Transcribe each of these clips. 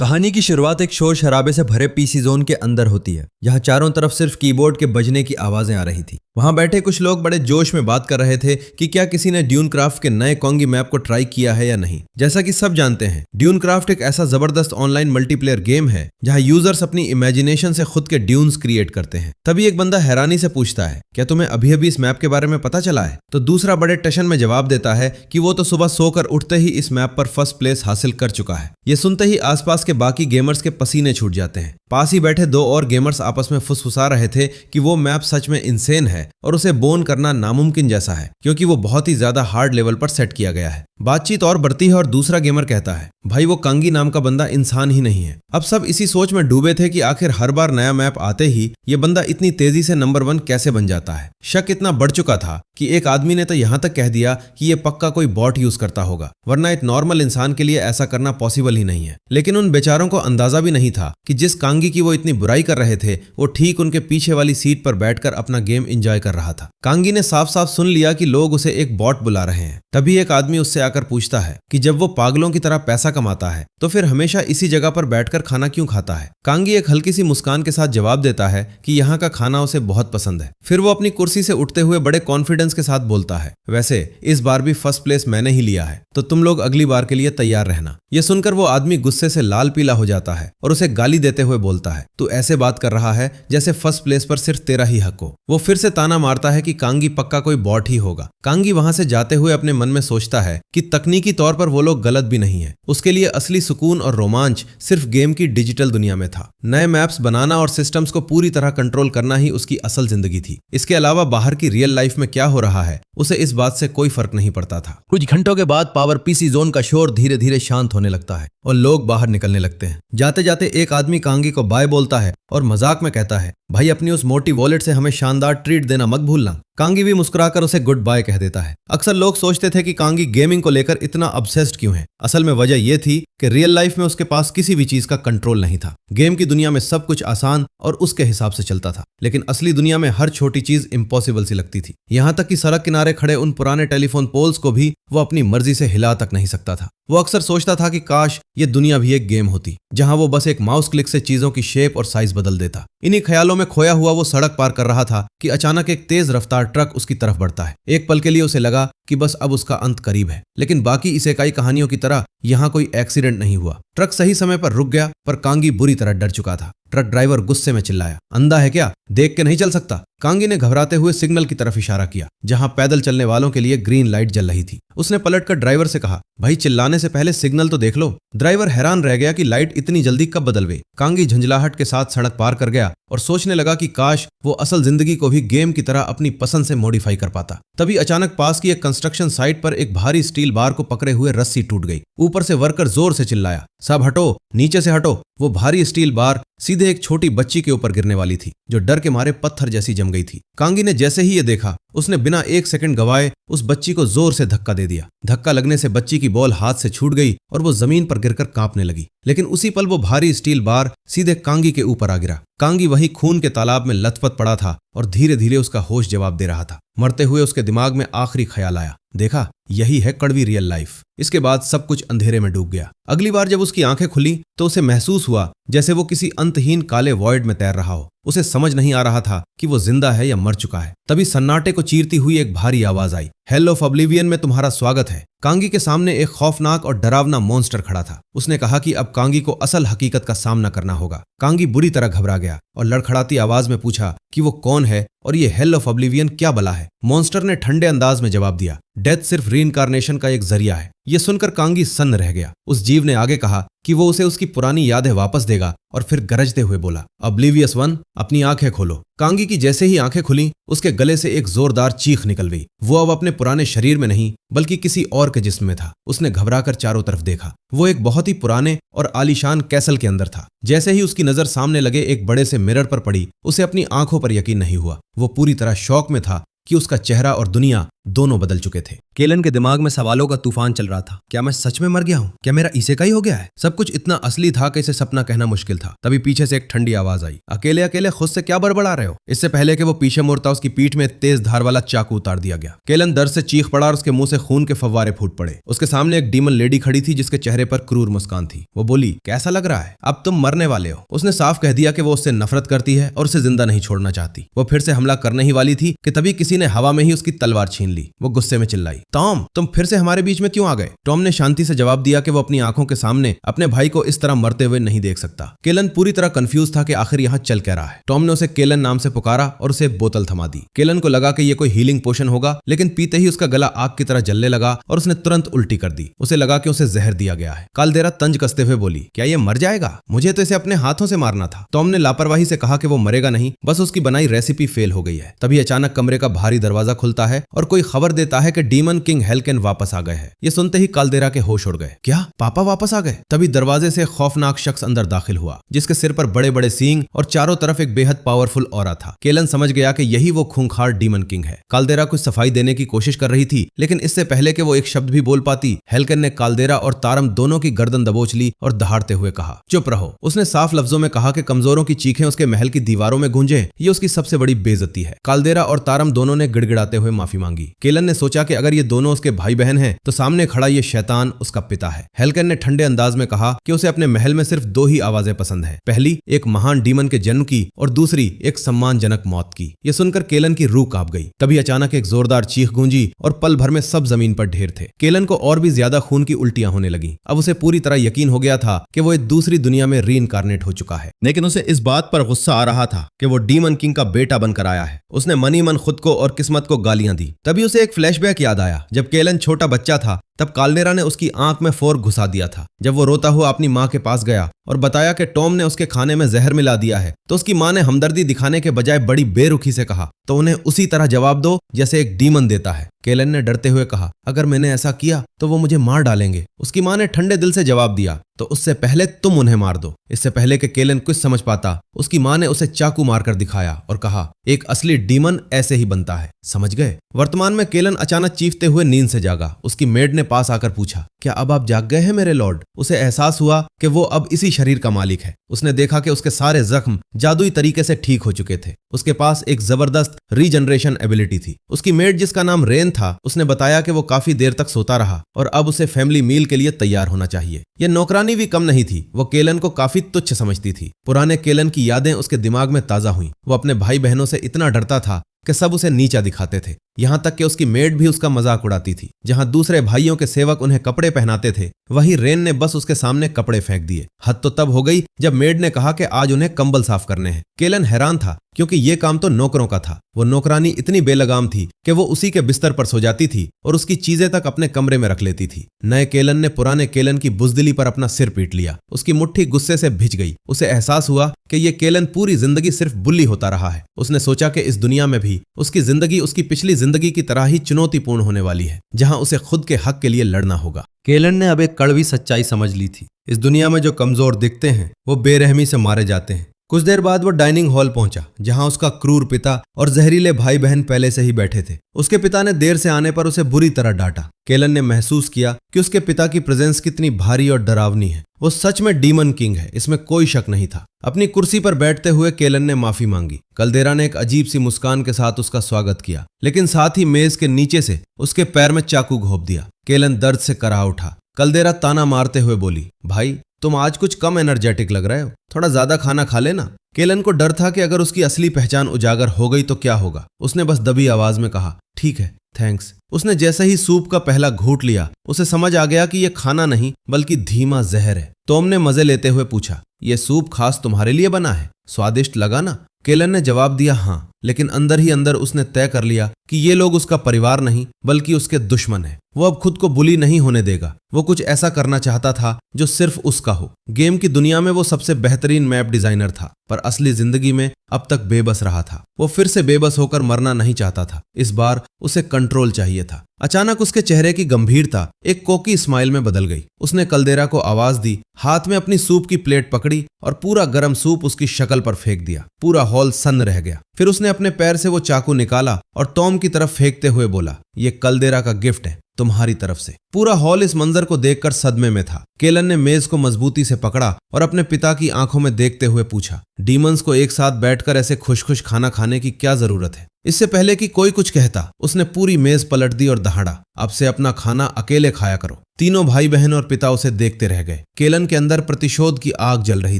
कहानी की शुरुआत एक शोर शराबे से भरे पीसी जोन के अंदर होती है, जहां चारों तरफ सिर्फ कीबोर्ड के बजने की आवाजें आ रही थी। वहां बैठे कुछ लोग बड़े जोश में बात कर रहे थे कि क्या किसी ने ड्यून क्राफ्ट के नए कॉन्गी मैप को ट्राई किया है या नहीं। जैसा कि सब जानते हैं, ड्यून क्राफ्ट एक ऐसा जबरदस्त ऑनलाइन मल्टीप्लेयर गेम है जहां यूजर्स अपनी इमेजिनेशन से खुद के ड्यून्स क्रिएट करते हैं। तभी एक बंदा हैरानी से पूछता है, क्या तुम्हें अभी अभी इस मैप के बारे में पता चला है? तो दूसरा बड़े टशन में जवाब देता है कि वो तो सुबह सोकर उठते ही इस मैप पर फर्स्ट प्लेस हासिल कर चुका है। ये सुनते ही आसपास के बाकी गेमर्स के पसीने छूट जाते हैं। पास ही बैठे दो और गेमर्स आपस में फुसफुसा रहे थे कि वो मैप सच में इंसेन है और उसे बोन करना नामुमकिन जैसा है, क्योंकि वो बहुत ही ज्यादा हार्ड लेवल पर सेट किया गया है। बातचीत और बढ़ती है और दूसरा गेमर कहता है, भाई वो कांगी नाम का बंदा इंसान ही नहीं है। अब सब इसी सोच में डूबे थे कि आखिर हर बार नया मैप आते ही ये बंदा इतनी तेजी से नंबर 1 कैसे बन जाता है। शक इतना बढ़ चुका था कि एक आदमी ने तो यहां तक कह दिया कि ये पक्का कोई बॉट यूज करता होगा, वरना एक नॉर्मल इंसान के लिए ऐसा करना पॉसिबल ही नहीं है। लेकिन उन बेचारों को अंदाजा भी नहीं था कि जिस कांगी की वो इतनी बुराई कर रहे थे, वो ठीक उनके पीछे वाली सीट पर बैठकर अपना गेम एंजॉय कर रहा था। कांगी ने साफ साफ सुन लिया कि लोग उसे एक बॉट बुला रहे हैं। तभी एक आदमी उससे आकर पूछता है कि जब वो पागलों की तरह पैसा कमाता है तो फिर हमेशा इसी जगह पर बैठकर खाना क्यों खाता है। कांगी एक हल्की सी मुस्कान के साथ जवाब देता है कि यहाँ का खाना उसे बहुत पसंद है। फिर वो अपनी कुर्सी से उठते हुए बड़े कॉन्फिडेंस के साथ बोलता है, वैसे इस बार भी फर्स्ट प्लेस मैंने ही लिया है, तो तुम लोग अगली बार के लिए तैयार रहना। ये सुनकर वो आदमी गुस्से से लाल पीला हो जाता है और उसे गाली देते हुए बोलता है, तू ऐसे बात कर रहा है जैसे फर्स्ट प्लेस पर सिर्फ तेरा ही हक हो। वो फिर से ताना मारता है कि कांगी पक्का कोई बॉट ही होगा। कांगी वहां से जाते हुए अपने मन में सोचता है कि तकनीकी तौर पर वो लोग गलत भी नहीं है। उसके लिए असली सुकून और रोमांच सिर्फ गेम की डिजिटल दुनिया में था। नए मैप्स बनाना और सिस्टम्स को पूरी तरह कंट्रोल करना ही उसकी असल जिंदगी थी। इसके अलावा बाहर की रियल लाइफ में क्या हो रहा है उसे इस बात से कोई फर्क नहीं पड़ता था। कुछ घंटों के बाद पावर पीसी जोन का शोर धीरे धीरे शांत होने लगता है और लोग बाहर निकलने लगते हैं। जाते जाते एक आदमी कांगी को बाय बोलता है और मजाक में कहता है, भाई अपनी उस मोटी वॉलेट से हमें शानदार ट्रीट देना मत भूलना। कांगी भी मुस्कुराकर उसे गुड बाय कह देता है। अक्सर लोग सोचते थे कि कांगी गेमिंग को लेकर इतना ऑब्सेस्ड क्यों है। असल में वजह यह थी कि रियल लाइफ में उसके पास किसी भी चीज का कंट्रोल नहीं था। गेम की दुनिया में सब कुछ आसान और उसके हिसाब से चलता था, लेकिन असली दुनिया में हर छोटी चीज इम्पॉसिबल सी लगती थी। यहाँ तक कि सड़क किनारे खड़े उन पुराने टेलीफोन पोल्स को भी वो अपनी मर्जी से हिला तक नहीं सकता था। वो अक्सर सोचता था कि काश ये दुनिया भी एक गेम होती जहां वो बस एक माउस क्लिक से चीजों की शेप और साइज बदल देता। इन्हीं ख्यालों में खोया हुआ वो सड़क पार कर रहा था कि अचानक एक तेज रफ्तार ट्रक उसकी तरफ बढ़ता है। एक पल के लिए उसे लगा कि बस अब उसका अंत करीब है, लेकिन बाकी इसेकाई कहानियों की तरह यहाँ कोई एक्सीडेंट नहीं हुआ। ट्रक सही समय पर रुक गया, पर कांगी बुरी तरह डर चुका था। ट्रक ड्राइवर गुस्से में चिल्लाया, अंधा है क्या, देख के नहीं चल सकता? कांगी ने घबराते हुए सिग्नल की तरफ इशारा किया, जहां पैदल चलने वालों के लिए ग्रीन लाइट जल रही थी। उसने पलटकर ड्राइवर से कहा, भाई चिल्लाने से पहले सिग्नल तो देख लो। ड्राइवर हैरान रह गया कि लाइट इतनी जल्दी कब बदल गई। कांगी झंझलाहट के साथ सड़क पार कर गया और सोचने लगा कि काश वो असल जिंदगी को भी गेम की तरह अपनी पसंद से मॉडिफाई कर पाता। तभी अचानक पास की एक कंस्ट्रक्शन साइट पर एक भारी स्टील बार को पकड़े हुए रस्सी टूट गई। ऊपर से वर्कर जोर से चिल्लाया, सब हटो, नीचे से हटो। वो भारी स्टील बार सीधे एक छोटी बच्ची के ऊपर गिरने वाली थी, जो डर के मारे पत्थर जैसी जम गई थी। कांगी ने जैसे ही ये देखा, उसने बिना एक सेकंड गवाए उस बच्ची को जोर से धक्का दे दिया। धक्का लगने से बच्ची की बॉल हाथ से छूट गई और वो जमीन पर गिरकर कांपने लगी। लेकिन उसी पल वो भारी स्टील बार सीधे कांगी के ऊपर आ गिरा। कांगी वही खून के तालाब में लथपथ पड़ा था और धीरे धीरे उसका होश जवाब दे रहा था। मरते हुए उसके दिमाग में आखिरी ख्याल आया, देखा, यही है कड़वी रियल लाइफ। इसके बाद सब कुछ अंधेरे में डूब गया। अगली बार जब उसकी आंखें खुली तो उसे महसूस हुआ जैसे वो किसी अंतहीन काले वॉइड में तैर रहा हो। उसे समझ नहीं आ रहा था कि वो जिंदा है या मर चुका है। तभी सन्नाटे को चीरती हुई एक भारी आवाज आई, हेल ऑफ ऑब्लिवियन में तुम्हारा स्वागत है। कांगी के सामने एक खौफनाक और डरावना मॉन्स्टर खड़ा था। उसने कहा कि अब कांगी को असल हकीकत का सामना करना होगा। कांगी बुरी तरह घबरा गया और लड़खड़ाती आवाज में पूछा कि वो कौन है और ये हेल ऑफ ऑब्लिवियन क्या बला है। मॉन्स्टर ने ठंडे अंदाज में जवाब दिया, डेथ सिर्फ रीइंकार्नेशन का एक जरिया है। ये सुनकर कांगी सन्न रह गया। उस जीव ने आगे कहा कि वो उसे उसकी पुरानी यादें वापस देगा और फिर गरजते हुए बोला, ऑब्लिवियस वन, अपनी आंखें खोलो। कांगी की जैसे ही आंखें खुली, उसके गले से एक जोरदार चीख निकल गई। वो अब अपने पुराने शरीर में नहीं बल्कि किसी और के जिस्म में था। उसने घबराकर चारों तरफ देखा। वो एक बहुत ही पुराने और आलीशान कैसल के अंदर था। जैसे ही उसकी नजर सामने लगे एक बड़े से मिरर पर पड़ी, उसे अपनी आंखों पर यकीन नहीं हुआ। वो पूरी तरह शॉक में था कि उसका चेहरा और दुनिया दोनों बदल चुके थे। केलन के दिमाग में सवालों का तूफान चल रहा था। क्या मैं सच में मर गया हूँ? क्या मेरा इसेकाई हो गया है? सब कुछ इतना असली था कि इसे सपना कहना मुश्किल था। तभी पीछे से एक ठंडी आवाज आई, अकेले अकेले खुद से क्या बड़बड़ा रहे हो? इससे पहले कि वो पीछे मुड़ता उसकी पीठ में तेज धार वाला चाकू उतार दिया गया। केलन दर्द से चीख पड़ा और उसके मुंह से खून के फव्वारे फूट पड़े। उसके सामने एक डीमन लेडी खड़ी थी जिसके चेहरे पर क्रूर मुस्कान थी। वो बोली, कैसा लग रहा है? अब तुम मरने वाले हो। उसने साफ कह दिया कि वो उससे नफरत करती है और उसे जिंदा नहीं छोड़ना चाहती। वो फिर से हमला करने ही वाली थी कि तभी किसी ने हवा में ही उसकी तलवार छीन ली। वो गुस्से में चिल्लाई, टॉम, तुम फिर से हमारे बीच में क्यों आ गए? टॉम ने शांति से जवाब दिया कि वो अपनी आंखों के सामने अपने भाई को इस तरह मरते हुए नहीं देख सकता। केलन पूरी तरह कंफ्यूज था कि आखिर यहाँ चल क्या रहा है। टॉम ने उसे केलन नाम से पुकारा और उसे बोतल थमा दी। केलन को लगा कि ये कोई हीलिंग पोशन होगा, लेकिन पीते ही उसका गला आग की तरह जलने लगा और उसने तुरंत उल्टी कर दी। उसे लगा कि उसे जहर दिया गया है। काल्देरा तंज कसते हुए बोली, क्या ये मर जाएगा? मुझे तो इसे अपने हाथों से मारना था। टॉम ने लापरवाही से कहा कि वो मरेगा नहीं, बस उसकी बनाई रेसिपी फेल हो गई है। तभी अचानक कमरे का भारी दरवाजा खुलता है और कोई खबर देता है कि डीमन किंग हेल्केन वापस आ गए हैं। ये सुनते ही काल्देरा के होश उड़ गए। क्या पापा वापस आ गए? तभी दरवाजे से खौफनाक शख्स अंदर दाखिल हुआ जिसके सिर पर बड़े बड़े सींग और चारों तरफ एक बेहद पावरफुल ऑरा था। केलन समझ गया कि यही वो खूंखार डीमन किंग है। काल्देरा कुछ सफाई देने की कोशिश कर रही थी, लेकिन इससे पहले कि वो एक शब्द भी बोल पाती, हेल्केन ने काल्देरा और तारम दोनों की गर्दन दबोच ली और दहाड़ते हुए कहा, चुप रहो। उसने साफ लफ्जों में कहा कि कमजोरों की चीखें उसके महल की दीवारों में गूंजे, ये उसकी सबसे बड़ी बेइज्जती है। काल्देरा और तारम दोनों ने गिड़गिड़ाते हुए माफी मांगी। केलन ने सोचा कि अगर ये दोनों उसके भाई बहन हैं तो सामने खड़ा ये शैतान उसका पिता है। हेल्केन ने ठंडे अंदाज में कहा कि उसे अपने महल में सिर्फ दो ही आवाजें पसंद है, पहली एक महान डीमन के जन्म की और दूसरी एक सम्मानजनक मौत की। यह सुनकर केलन की रूह कांप गई। तभी अचानक एक जोरदार चीख गूंजी और पल भर में सब जमीन पर ढेर थे। केलन को और भी ज्यादा खून की उल्टियां होने लगी। अब उसे पूरी तरह यकीन हो गया था कि वो एक दूसरी दुनिया में रीइंकार्नेट हो चुका है, लेकिन उसे इस बात पर गुस्सा आ रहा था कि वो डीमन किंग का बेटा बनकर आया है। उसने मनी मन खुद को और किस्मत को गालियां दी। तभी उसे एक फ्लैशबैक याद आया। जब केलन छोटा बच्चा था तब काल्देरा ने उसकी आंख में फोर्क घुसा दिया था। जब वो रोता हुआ अपनी माँ के पास गया और बताया कि टॉम ने उसके खाने में जहर मिला दिया है, तो उसकी माँ ने हमदर्दी दिखाने के बजाय बड़ी बेरुखी से कहा, तो उन्हें उसी तरह जवाब दो जैसे एक डीमन देता है। केलन ने डरते हुए कहा, अगर मैंने ऐसा किया तो वो मुझे मार डालेंगे। उसकी माँ ने ठंडे दिल से जवाब दिया, तो उससे पहले तुम उन्हें मार दो। इससे पहले कि केलन कुछ समझ पाता, उसकी माँ ने उसे चाकू मारकर दिखाया और कहा, एक असली डीमन ऐसे ही बनता है, समझ गए? वर्तमान में केलन अचानक चीखते हुए नींद से जागा। उसकी मेड ने पास आकर पूछा, क्या अब आप जाग गए हैं मेरे लॉर्ड? उसे एहसास हुआ कि वो अब इसी शरीर का मालिक है। उसने देखा कि उसके सारे जख्म जादुई तरीके से ठीक हो चुके थे। उसके पास एक जबरदस्त रीजनरेशन एबिलिटी थी। उसकी मेड जिसका नाम रेन था, उसने बताया कि वो काफी देर तक सोता रहा और अब उसे फैमिली मील के लिए तैयार होना चाहिए। यह नौकरानी भी कम नहीं थी। वो केलन को काफी तुच्छ समझती थी। पुराने केलन की यादें उसके दिमाग में ताजा हुई। वो अपने भाई बहनों से इतना डरता था कि सब उसे नीचा दिखाते थे। यहां तक कि उसकी मेड भी उसका मजाक उड़ाती थी। जहां दूसरे भाइयों के सेवक उन्हें कपड़े पहनाते थे, वहीं रेन ने बस उसके सामने कपड़े फेंक दिए। हद तो तब हो गई जब मेड ने कहा कि आज उन्हें कंबल साफ करने हैं। केलन हैरान था क्योंकि ये काम तो नौकरों का था। वो नौकरानी इतनी बेलगाम थी कि वो उसी के बिस्तर पर सो जाती थी और उसकी चीजें तक अपने कमरे में रख लेती थी। नए केलन ने पुराने केलन की बुजदिली पर अपना सिर पीट लिया। उसकी मुट्ठी गुस्से से भिज गई। उसे एहसास हुआ कि ये केलन पूरी जिंदगी सिर्फ बुल्ली होता रहा है। उसने सोचा कि इस दुनिया में भी उसकी जिंदगी उसकी पिछली जिंदगी की तरह ही चुनौतीपूर्ण होने वाली है, जहां उसे खुद के हक के लिए लड़ना होगा। केलन ने अब एक कड़वी सच्चाई समझ ली थी। इस दुनिया में जो कमजोर दिखते हैं वो बेरहमी से मारे जाते हैं। कुछ देर बाद वो डाइनिंग हॉल पहुंचा, जहां उसका क्रूर पिता और जहरीले भाई बहन पहले से ही बैठे थे। उसके पिता ने देर से आने पर उसे बुरी तरह डांटा। केलन ने महसूस किया कि उसके पिता की प्रेजेंस कितनी भारी और डरावनी है। वो सच में डीमन किंग है, इसमें कोई शक नहीं था। अपनी कुर्सी पर बैठते हुए केलन ने माफी मांगी। काल्देरा ने एक अजीब सी मुस्कान के साथ उसका स्वागत किया, लेकिन साथ ही मेज के नीचे से उसके पैर में चाकू घोंप दिया। केलन दर्द से करा उठा। काल्देरा ताना मारते हुए बोली, भाई तुम आज कुछ कम एनर्जेटिक लग रहे हो, थोड़ा ज्यादा खाना खा लेना। केलन को डर था कि अगर उसकी असली पहचान उजागर हो गई तो क्या होगा। उसने बस दबी आवाज में कहा, ठीक है, थैंक्स। उसने जैसे ही सूप का पहला घूंट लिया, उसे समझ आ गया कि यह खाना नहीं बल्कि धीमा जहर है। टॉम ने मजे लेते हुए पूछा, यह सूप खास तुम्हारे लिए बना है, स्वादिष्ट लगा ना? केलन ने जवाब दिया, हाँ, लेकिन अंदर ही अंदर उसने तय कर लिया कि ये लोग उसका परिवार नहीं बल्कि उसके दुश्मन है। वो अब खुद को बुली नहीं होने देगा। वो कुछ ऐसा करना चाहता था जो सिर्फ उसका हो। गेम की दुनिया में वो सबसे बेहतरीन मैप डिजाइनर था, पर असली जिंदगी में अब तक बेबस रहा था। वो फिर से बेबस होकर मरना नहीं चाहता था। इस बार उसे कंट्रोल चाहिए था। अचानक उसके चेहरे की गंभीरता एक कोकी स्माइल में बदल गई। उसने काल्देरा को आवाज दी, हाथ में अपनी सूप की प्लेट पकड़ी और पूरा गर्म सूप उसकी शक्ल पर फेंक दिया। पूरा हॉल सन्न रह गया। फिर उसने अपने पैर से वो चाकू निकाला और टॉम की तरफ फेंकते हुए बोला, ये कल्देरा का गिफ्ट है तुम्हारी तरफ से। पूरा हॉल इस मंजर को देखकर सदमे में था। केलन ने मेज को मजबूती से पकड़ा और अपने पिता की आंखों में देखते हुए पूछा, डीमंस को एक साथ बैठकर ऐसे खुश खुश खाना खाने की क्या जरूरत है? इससे पहले कि कोई कुछ कहता, उसने पूरी मेज पलट दी और दहाड़ा, अब से अपना खाना अकेले खाया करो। तीनों भाई बहन और पिता उसे देखते रह गए। केलन के अंदर प्रतिशोध की आग जल रही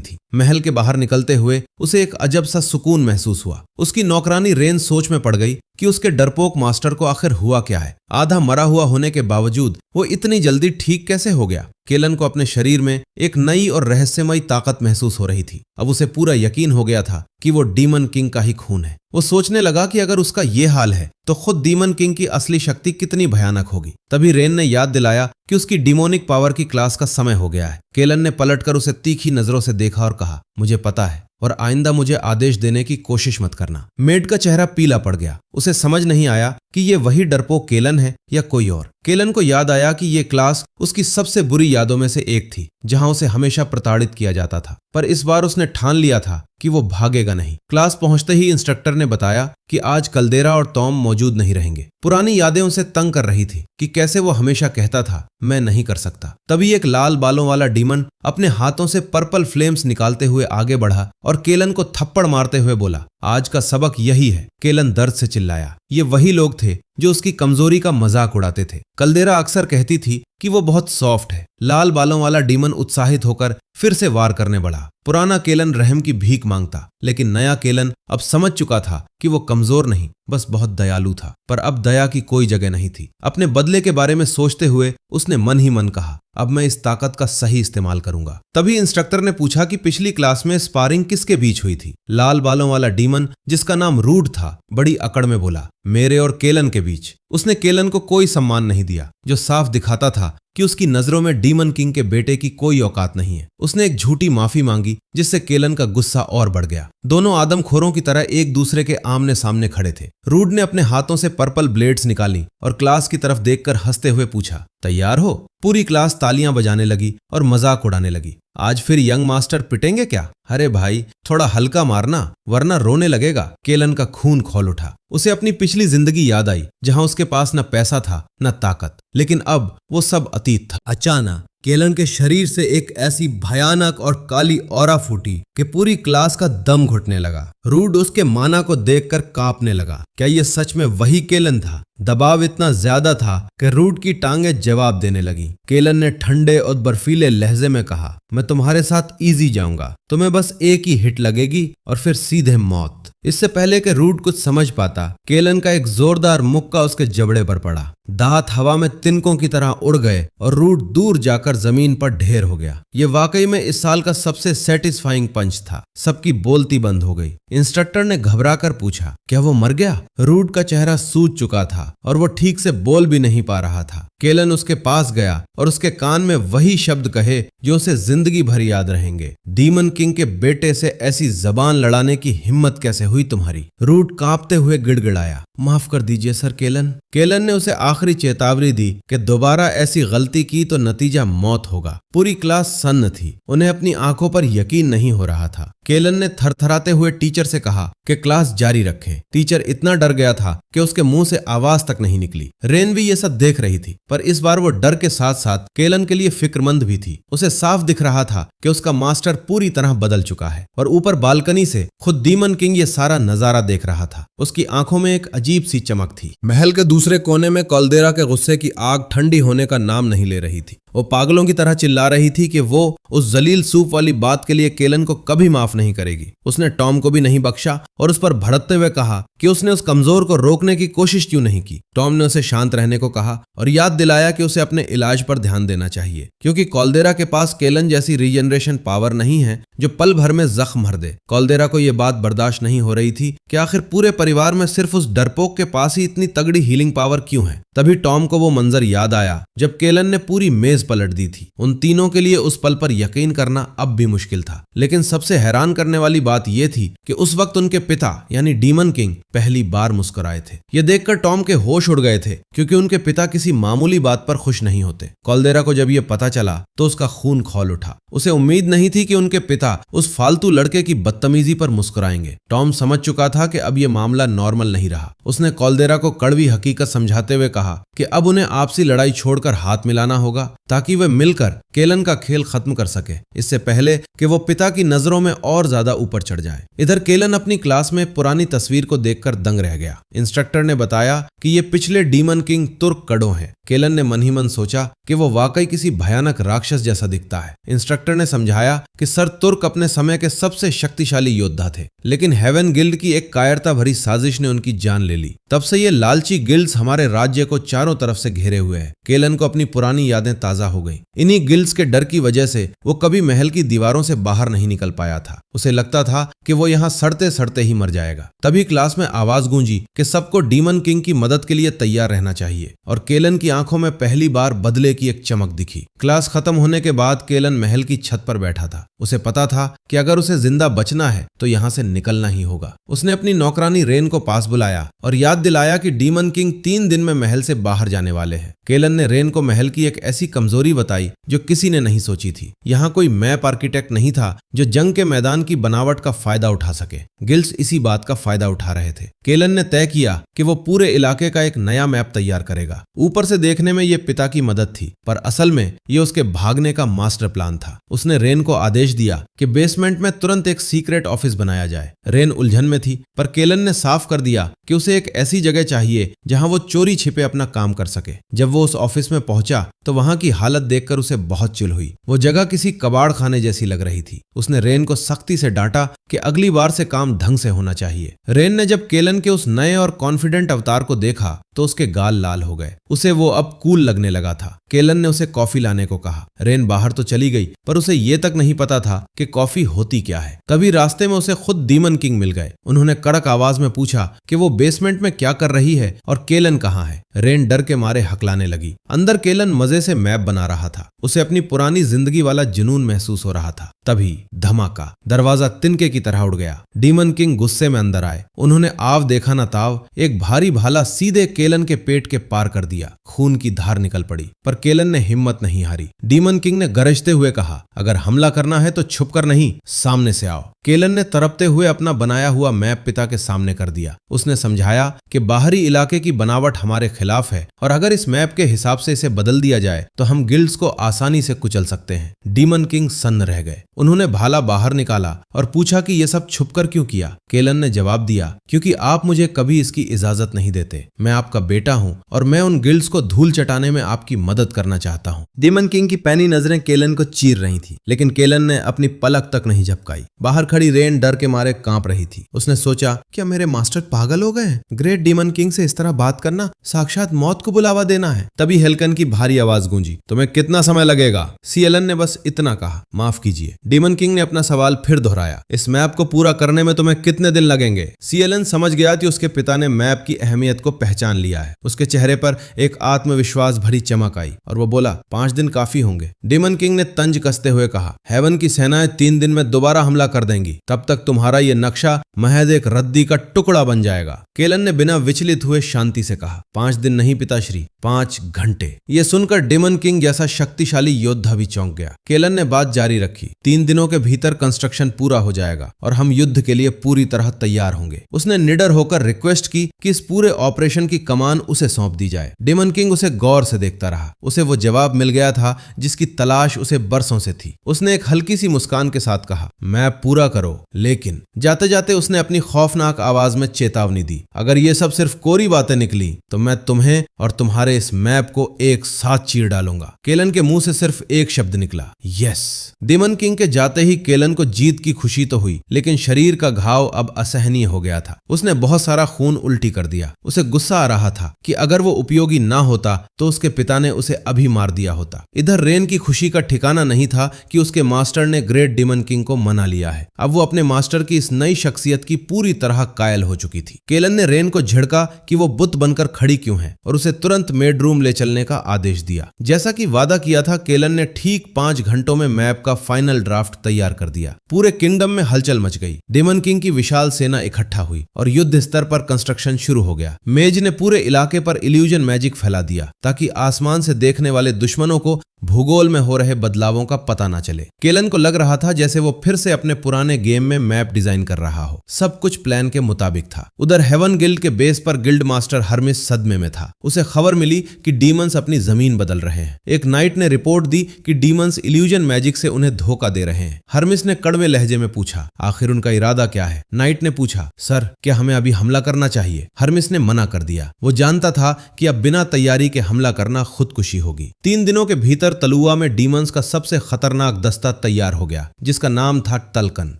थी। महल के बाहर निकलते हुए उसे एक अजब सा सुकून महसूस हुआ। उसकी नौकरानी रेन सोच में पड़ गई कि उसके डरपोक मास्टर को आखिर हुआ क्या है। आधा मरा हुआ होने के बावजूद वो इतनी जल्दी ठीक कैसे हो गया? केलन को अपने शरीर में एक नई और रहस्यमयी ताकत महसूस हो रही थी। अब उसे पूरा यकीन हो गया था कि वो डीमन किंग का ही खून है। वो सोचने लगा कि अगर उसका ये हाल है तो खुद डीमन किंग की असली शक्ति कितनी भयानक होगी। तभी रेन ने याद दिलाया कि उसकी डिमोनिक पावर की क्लास का समय हो गया है। केलन ने पलटकर उसे तीखी नजरों से देखा और कहा, मुझे पता है और आइंदा मुझे आदेश देने की कोशिश मत करना। मेड का चेहरा पीला पड़ गया। उसे समझ नहीं आया कि ये वही डरपोक केलन है या कोई और। केलन को याद आया कि ये क्लास उसकी सबसे बुरी यादों में से एक थी, जहां उसे हमेशा प्रताड़ित किया जाता था। पर इस बार उसने ठान लिया था कि वो भागेगा नहीं। क्लास पहुंचते ही इंस्ट्रक्टर ने बताया कि आज कल्देरा और टॉम मौजूद नहीं रहेंगे। पुरानी यादें उसे तंग कर रही थी कि कैसे वो हमेशा कहता था, मैं नहीं कर सकता। तभी एक लाल बालों वाला डीमन अपने हाथों से पर्पल फ्लेम्स निकालते हुए आगे बढ़ा और केलन को थप्पड़ मारते हुए बोला, आज का सबक यही है। केलन दर्द से चिल्लाया। ये वही लोग थे जो उसकी कमजोरी का मजाक उड़ाते थे। कल्देरा अक्सर कहती थी कि वो बहुत सॉफ्ट है। लाल बालों वाला डीमन उत्साहित होकर फिर से वार करने बढ़ा। पुराना केलन रहम की भीख मांगता, लेकिन नया केलन अब समझ चुका था कि वो कमजोर नहीं, बस बहुत दयालु था। पर अब दया की कोई जगह नहीं थी। अपने बदले के बारे में सोचते हुए उसने मन ही मन कहा, अब मैं इस ताकत का सही इस्तेमाल करूंगा। तभी इंस्ट्रक्टर ने पूछा कि पिछली क्लास में स्पारिंग किसके बीच हुई थी? लाल बालों वाला डीमन, जिसका नाम रूड था, बड़ी अकड़ में बोला, मेरे और केलन के बीच। उसने केलन को कोई सम्मान नहीं दिया, जो साफ दिखाता था कि उसकी नजरों में डीमन किंग के बेटे की कोई औकात नहीं है। उसने एक झूठी माफी मांगी, जिससे केलन का गुस्सा और बढ़ गया। दोनों आदमखोरों की तरह एक दूसरे के आमने सामने खड़े थे। रूड ने अपने हाथों से पर्पल ब्लेड्स निकाली और क्लास की तरफ देखकर हंसते हुए पूछा, तैयार हो? पूरी क्लास तालियां बजाने लगी और मजाक उड़ाने लगी। आज फिर यंग मास्टर पिटेंगे क्या? अरे भाई, थोड़ा हल्का मारना वरना रोने लगेगा। केलन का खून खौल उठा। उसे अपनी पिछली जिंदगी याद आई, जहां उसके पास न पैसा था न ताकत, लेकिन अब वो सब अतीत था। अचानक केलन के शरीर से एक ऐसी भयानक और काली ऑरा फूटी कि पूरी क्लास का दम घुटने लगा। रूड उसके माना को देखकर कांपने लगा। क्या ये सच में वही केलन था? दबाव इतना ज्यादा था कि रूड की टांगें जवाब देने लगी। केलन ने ठंडे और बर्फीले लहजे में कहा, मैं तुम्हारे साथ इजी जाऊंगा। तुम्हें बस एक ही हिट लगेगी और फिर सीधे मौत। इससे पहले कि रूड कुछ समझ पाता, केलन का एक जोरदार मुक्का उसके जबड़े पर पड़ा। दांत हवा में तिनकों की तरह उड़ गए और रूड दूर जाकर जमीन पर ढेर हो गया। ये वाकई में इस साल का सबसे सेटिस्फाइंग पंच था। सबकी बोलती बंद हो गई। इंस्ट्रक्टर ने घबराकर पूछा, क्या वो मर गया? रूड का चेहरा सूज चुका था और वो ठीक से बोल भी नहीं पा रहा था। केलन उसके पास गया और उसके कान में वही शब्द कहे जो उसे जिंदगी भर याद रहेंगे, डीमन किंग के बेटे से ऐसी जबान लड़ाने की हिम्मत कैसे हुई तुम्हारी? रूड कांपते हुए गिड़गिड़ाया, माफ कर दीजिए सर केलन। केलन ने उसे आखिरी चेतावनी दी कि दोबारा ऐसी गलती की तो नतीजा मौत होगा। पूरी क्लास सन्न थी। उन्हें अपनी आंखों पर यकीन नहीं हो रहा था। केलन ने थरथराते हुए टीचर से कहा कि क्लास जारी रखे। टीचर इतना डर गया था कि उसके मुंह से आवाज तक नहीं निकली। रेन भी ये सब देख रही थी, पर इस बार वो डर के साथ साथ केलन के लिए फिक्रमंद भी थी। उसे साफ दिख रहा था कि उसका मास्टर पूरी तरह बदल चुका है और ऊपर बालकनी से खुद डीमन किंग ये सारा नजारा देख रहा था। उसकी आंखों में एक अजीब सी चमक थी। महल के दूसरे कोने में कल्देरा के गुस्से की आग ठंडी होने का नाम नहीं ले रही थी। वो पागलों की तरह चिल्ला रही थी कि वो उस जलील सूप वाली बात के लिए केलन को कभी माफ नहीं करेगी। उसने टॉम को भी नहीं बख्शा और उस पर भड़कते हुए कहा कि उसने उस कमजोर को रोकने की कोशिश क्यों नहीं की। टॉम ने उसे शांत रहने को कहा और याद दिलाया कि उसे अपने इलाज पर ध्यान देना चाहिए, क्योंकि कल्देरा के पास केलन जैसी रीजनरेशन पावर नहीं है जो पल भर में जख्म भर दे। कल्देरा को यह बात बर्दाश्त नहीं हो रही थी कि आखिर पूरे परिवार में सिर्फ उस डरपोक के पास ही इतनी तगड़ी हीलिंग पावर क्यों है। तभी टॉम को वो मंजर याद आया जब केलन ने पूरी मेज पलट दी थी। उन तीनों के लिए उस पल पर यकीन करना अब भी मुश्किल था, लेकिन सबसे हैरान करने वाली बात यह थी कि उस वक्त उनके पिता यानी डीमन किंग पहली बार मुस्कुराए थे। यह देखकर टॉम के होश उड़ गए थे, क्योंकि उनके पिता किसी मामूली बात पर खुश नहीं होते। कल्देरा को जब यह पता चला तो उसका खून खौल उठा। उसे उम्मीद नहीं थी कि उनके पिता उस फालतू लड़के की बदतमीजी पर मुस्कुराएंगे। टॉम समझ चुका था कि अब यह मामला नॉर्मल नहीं रहा। उसने कॉल्डेरा को कड़वी हकीकत समझाते हुए कहा कि अब उन्हें आपसी लड़ाई छोड़कर हाथ मिलाना होगा ताकि वे मिलकर केलन का खेल खत्म कर सके, इससे पहले कि वो पिता की नजरों में और ज्यादा ऊपर चढ़ जाए। इधर केलन अपनी क्लास में पुरानी तस्वीर को देखकर दंग रह गया। इंस्ट्रक्टर ने बताया कि ये पिछले डीमन किंग तुर्क कडो हैं। केलन ने मन ही मन सोचा कि वो वाकई किसी भयानक राक्षस जैसा दिखता है। इंस्ट्रक्टर ने समझाया कि सर तुर्क अपने समय के सबसे शक्तिशाली योद्धा थे, लेकिन हेवन गिल्ड की एक कायरता भरी साजिश ने उनकी जान ले ली। तब से ये लालची गिल्ड्स हमारे राज्य को चारों तरफ से घेरे हुए हैं। केलन को अपनी पुरानी यादें ताजा हो गईं। इन्हीं गिल्ड्स के डर की वजह से वो कभी महल की दीवारों से बाहर नहीं निकल पाया था। उसे लगता था कि वो यहाँ सड़ते सड़ते ही मर जाएगा। तभी क्लास में आवाज गूंजी कि सबको डीमन किंग की मदद के लिए तैयार रहना चाहिए, और केलन की आंखों में पहली बार बदले की एक चमक दिखी। क्लास खत्म होने के बाद केलन महल की छत पर बैठा था। उसे पता था कि अगर उसे जिंदा बचना है तो यहाँ से निकलना ही होगा। उसने अपनी नौकरानी रेन को पास बुलाया और याद दिलाया कि डीमन किंग 3 दिन में महल से बाहर जाने वाले हैं। केलन ने रेन को महल की एक ऐसी कमजोरी बताई जो किसी ने नहीं सोची थी। यहाँ कोई मैप आर्किटेक्ट नहीं था जो जंग के मैदान की बनावट का फायदा उठा सके। गिल्ड्स इसी बात का फायदा उठा रहे थे। केलन ने तय किया कि वो पूरे इलाके का एक नया मैप तैयार करेगा। ऊपर से देखने में ये पिता की मदद थी, पर असल में ये उसके भागने का मास्टर प्लान था। उसने रेन को आदेश दिया कि बेसमेंट में तुरंत एक सीक्रेट ऑफिस बनाया जाए। रेन उलझन में थी, पर केलन ने साफ कर दिया कि उसे एक ऐसी जगह चाहिए जहां वो चोरी छिपे अपना काम कर सके। जब वो उस ऑफिस में पहुंचा तो वहां की हालत देखकर उसे बहुत चिढ़ हुई। वो जगह किसी कबाड़ खाने जैसी लग रही थी। उसने रेन को सख्ती से डांटा कि अगली बार से काम ढंग से होना चाहिए। रेन ने जब केलन के उस नए और कॉन्फिडेंट अवतार को देखा तो उसके गाल लाल हो गए। उसे वो अब कूल लगने लगा था। केलन ने उसे कॉफी लाने को कहा। रेन बाहर तो चली गई, पर उसे ये तक नहीं पता था कि कॉफी होती क्या है। तभी रास्ते में उसे खुद डीमन किंग मिल गए। उन्होंने कड़क आवाज में पूछा कि वो बेसमेंट में क्या कर रही है और केलन कहाँ है। रेन डर के मारे हकलाने लगी। अंदर केलन मजे से मैप बना रहा था। उसे अपनी पुरानी जिंदगी वाला जुनून महसूस हो रहा था। तभी धमाका, दरवाजा तिनके की तरह उड़ गया। डीमन किंग गुस्से में अंदर आए। उन्होंने आव देखा न ताव एक भारी भाला सीधे केलन के पेट के पार कर दिया। खून की धार निकल पड़ी, पर केलन ने हिम्मत नहीं हारी। डीमन किंग ने गरजते हुए कहा, अगर हमला करना है तो छुपकर नहीं, सामने से आओ। केलन ने तड़पते हुए अपना बनाया हुआ मैप पिता के सामने कर दिया। उसने समझाया कि बाहरी इलाके की बनावट हमारे खिलाफ है, और अगर इस मैप के हिसाब से इसे बदल दिया जाए तो हम गिल्ड्स को आसानी से कुचल सकते हैं। डीमन किंग सन्न रह गए। उन्होंने भाला बाहर निकाला और पूछा कि यह सब छुपकर क्यों किया। केलन ने जवाब दिया, क्योंकि आप मुझे कभी इसकी इजाजत नहीं देते। मैं आपका बेटा हूं और मैं उन गिल्ड्स को धूल चटाने में आपकी मदद करना चाहता हूं। डीमन किंग की पैनी नजरें केलन को चीर रही थी, लेकिन केलन ने अपनी पलक तक नहीं झपकाई। बाहर खड़ी रेन डर के मारे कांप रही थी। उसने सोचा, क्या मेरे मास्टर पागल हो गए? ग्रेट डीमन किंग से इस तरह बात करना साक्षात मौत को बुलावा देना है। तभी हेल्कन की भारी आवाज गूंजी, तुम्हें कितना समय लगेगा? सीएलन ने बस इतना कहा, माफ कीजिए। डीमन किंग ने अपना सवाल फिर दोहराया, इस मैप को पूरा करने में तुम्हें कितने दिन लगेंगे? सीएलन समझ गया कि उसके पिता ने मैप की अहमियत को पहचान लिया है। उसके चेहरे पर एक आत्मविश्वास भरी चमक आई और वो बोला, 5 दिन काफी होंगे। डीमन किंग ने तंज कसते हुए कहा, हेवन की सेनाएं 3 दिन में दोबारा हमला कर देंगी। तब तक तुम्हारा ये नक्शा महज एक रद्दी का टुकड़ा बन जाएगा। केलन ने बिना विचलित हुए शांति से कहा, 5 दिन नहीं पिताश्री, 5 घंटे। ये सुनकर डीमन किंग जैसा शक्तिशाली योद्धा भी चौंक गया। केलन ने बात जारी रखी, 3 दिनों के भीतर कंस्ट्रक्शन पूरा हो जाएगा और हम युद्ध के लिए पूरी तरह तैयार होंगे। उसने निडर होकर रिक्वेस्ट की कि इस पूरे ऑपरेशन की कमान उसे सौंप दी जाए। डीमन किंग उसे गौर से देखता रहा। उसे वो जवाब मिल गया था जिसकी तलाश उसे बरसों से थी। उसने एक हल्की सी मुस्कान के साथ कहा, मैप पूरा करो। लेकिन जाते जाते उसने अपनी खौफनाक आवाज में चेतावनी दी, अगर ये सब सिर्फ कोरी बातें निकली तो मैं तुम्हें और तुम्हारे इस मैप को एक साथ चीर डालूंगा। केलन के मुंह से सिर्फ एक शब्द निकला, यस। डीमन किंग के जाते ही केलन को जीत की खुशी तो हुई, लेकिन शरीर का घाव अब असहनीय हो गया था। उसने बहुत सारा खून उल्टी कर दिया। उसे गुस्सा आ रहा था कि अगर वो उपयोगी ना होता तो उसके पिता ने उसे अभी मार दिया होता। इधर रेन की खुशी का ठिकाना नहीं था कि उसके मास्टर ने ग्रेट डीमन किंग को मना लिया है। अब वो अपने मास्टर की इस नई शख्सियत की पूरी तरह कायल हो चुकी थी। केलन ने रेन को झिड़का कि वो बुत बनकर खड़ी क्यों है और उसे तुरंत बेडरूम ले चलने का आदेश दिया। जैसा कि वादा किया था, केलन ने ठीक 5 घंटों में मैप का फाइनल ड्राफ्ट तैयार कर दिया। पूरे किंगडम में हलचल मच गई। डीमन किंग की विशाल सेना इकट्ठा हुई और युद्ध स्तर पर कंस्ट्रक्शन शुरू हो गया। मेज ने पूरे इलाके पर इल्यूजन मैजिक फैला दिया ताकि आसमान से देखने वाले दुश्मनों को भूगोल में हो रहे बदलावों का पता ना चले। केलन को लग रहा था जैसे वो फिर से अपने पुराने गेम में मैप डिजाइन कर रहा हो। सब कुछ प्लान के मुताबिक था। उधर हेवन गिल्ड के बेस पर गिल्ड मास्टर हर्मिस सदमे में था। उसे खबर मिली कि डीमंस अपनी जमीन बदल रहे हैं। एक नाइट ने रिपोर्ट दी कि डीमंस इल्यूजन मैजिक से उन्हें धोखा दे रहे हैं। हर्मिस ने कड़वे लहजे में पूछा, आखिर उनका इरादा क्या है? नाइट ने पूछा, सर क्या हमें अभी हमला करना चाहिए? हर्मिस ने मना कर दिया। वो जानता था कि अब बिना तैयारी के हमला करना खुदकुशी होगी। 3 दिनों के भीतर तलुआ में डीमंस का सबसे खतरनाक दस्ता तैयार हो गया, जिसका नाम था तलकन।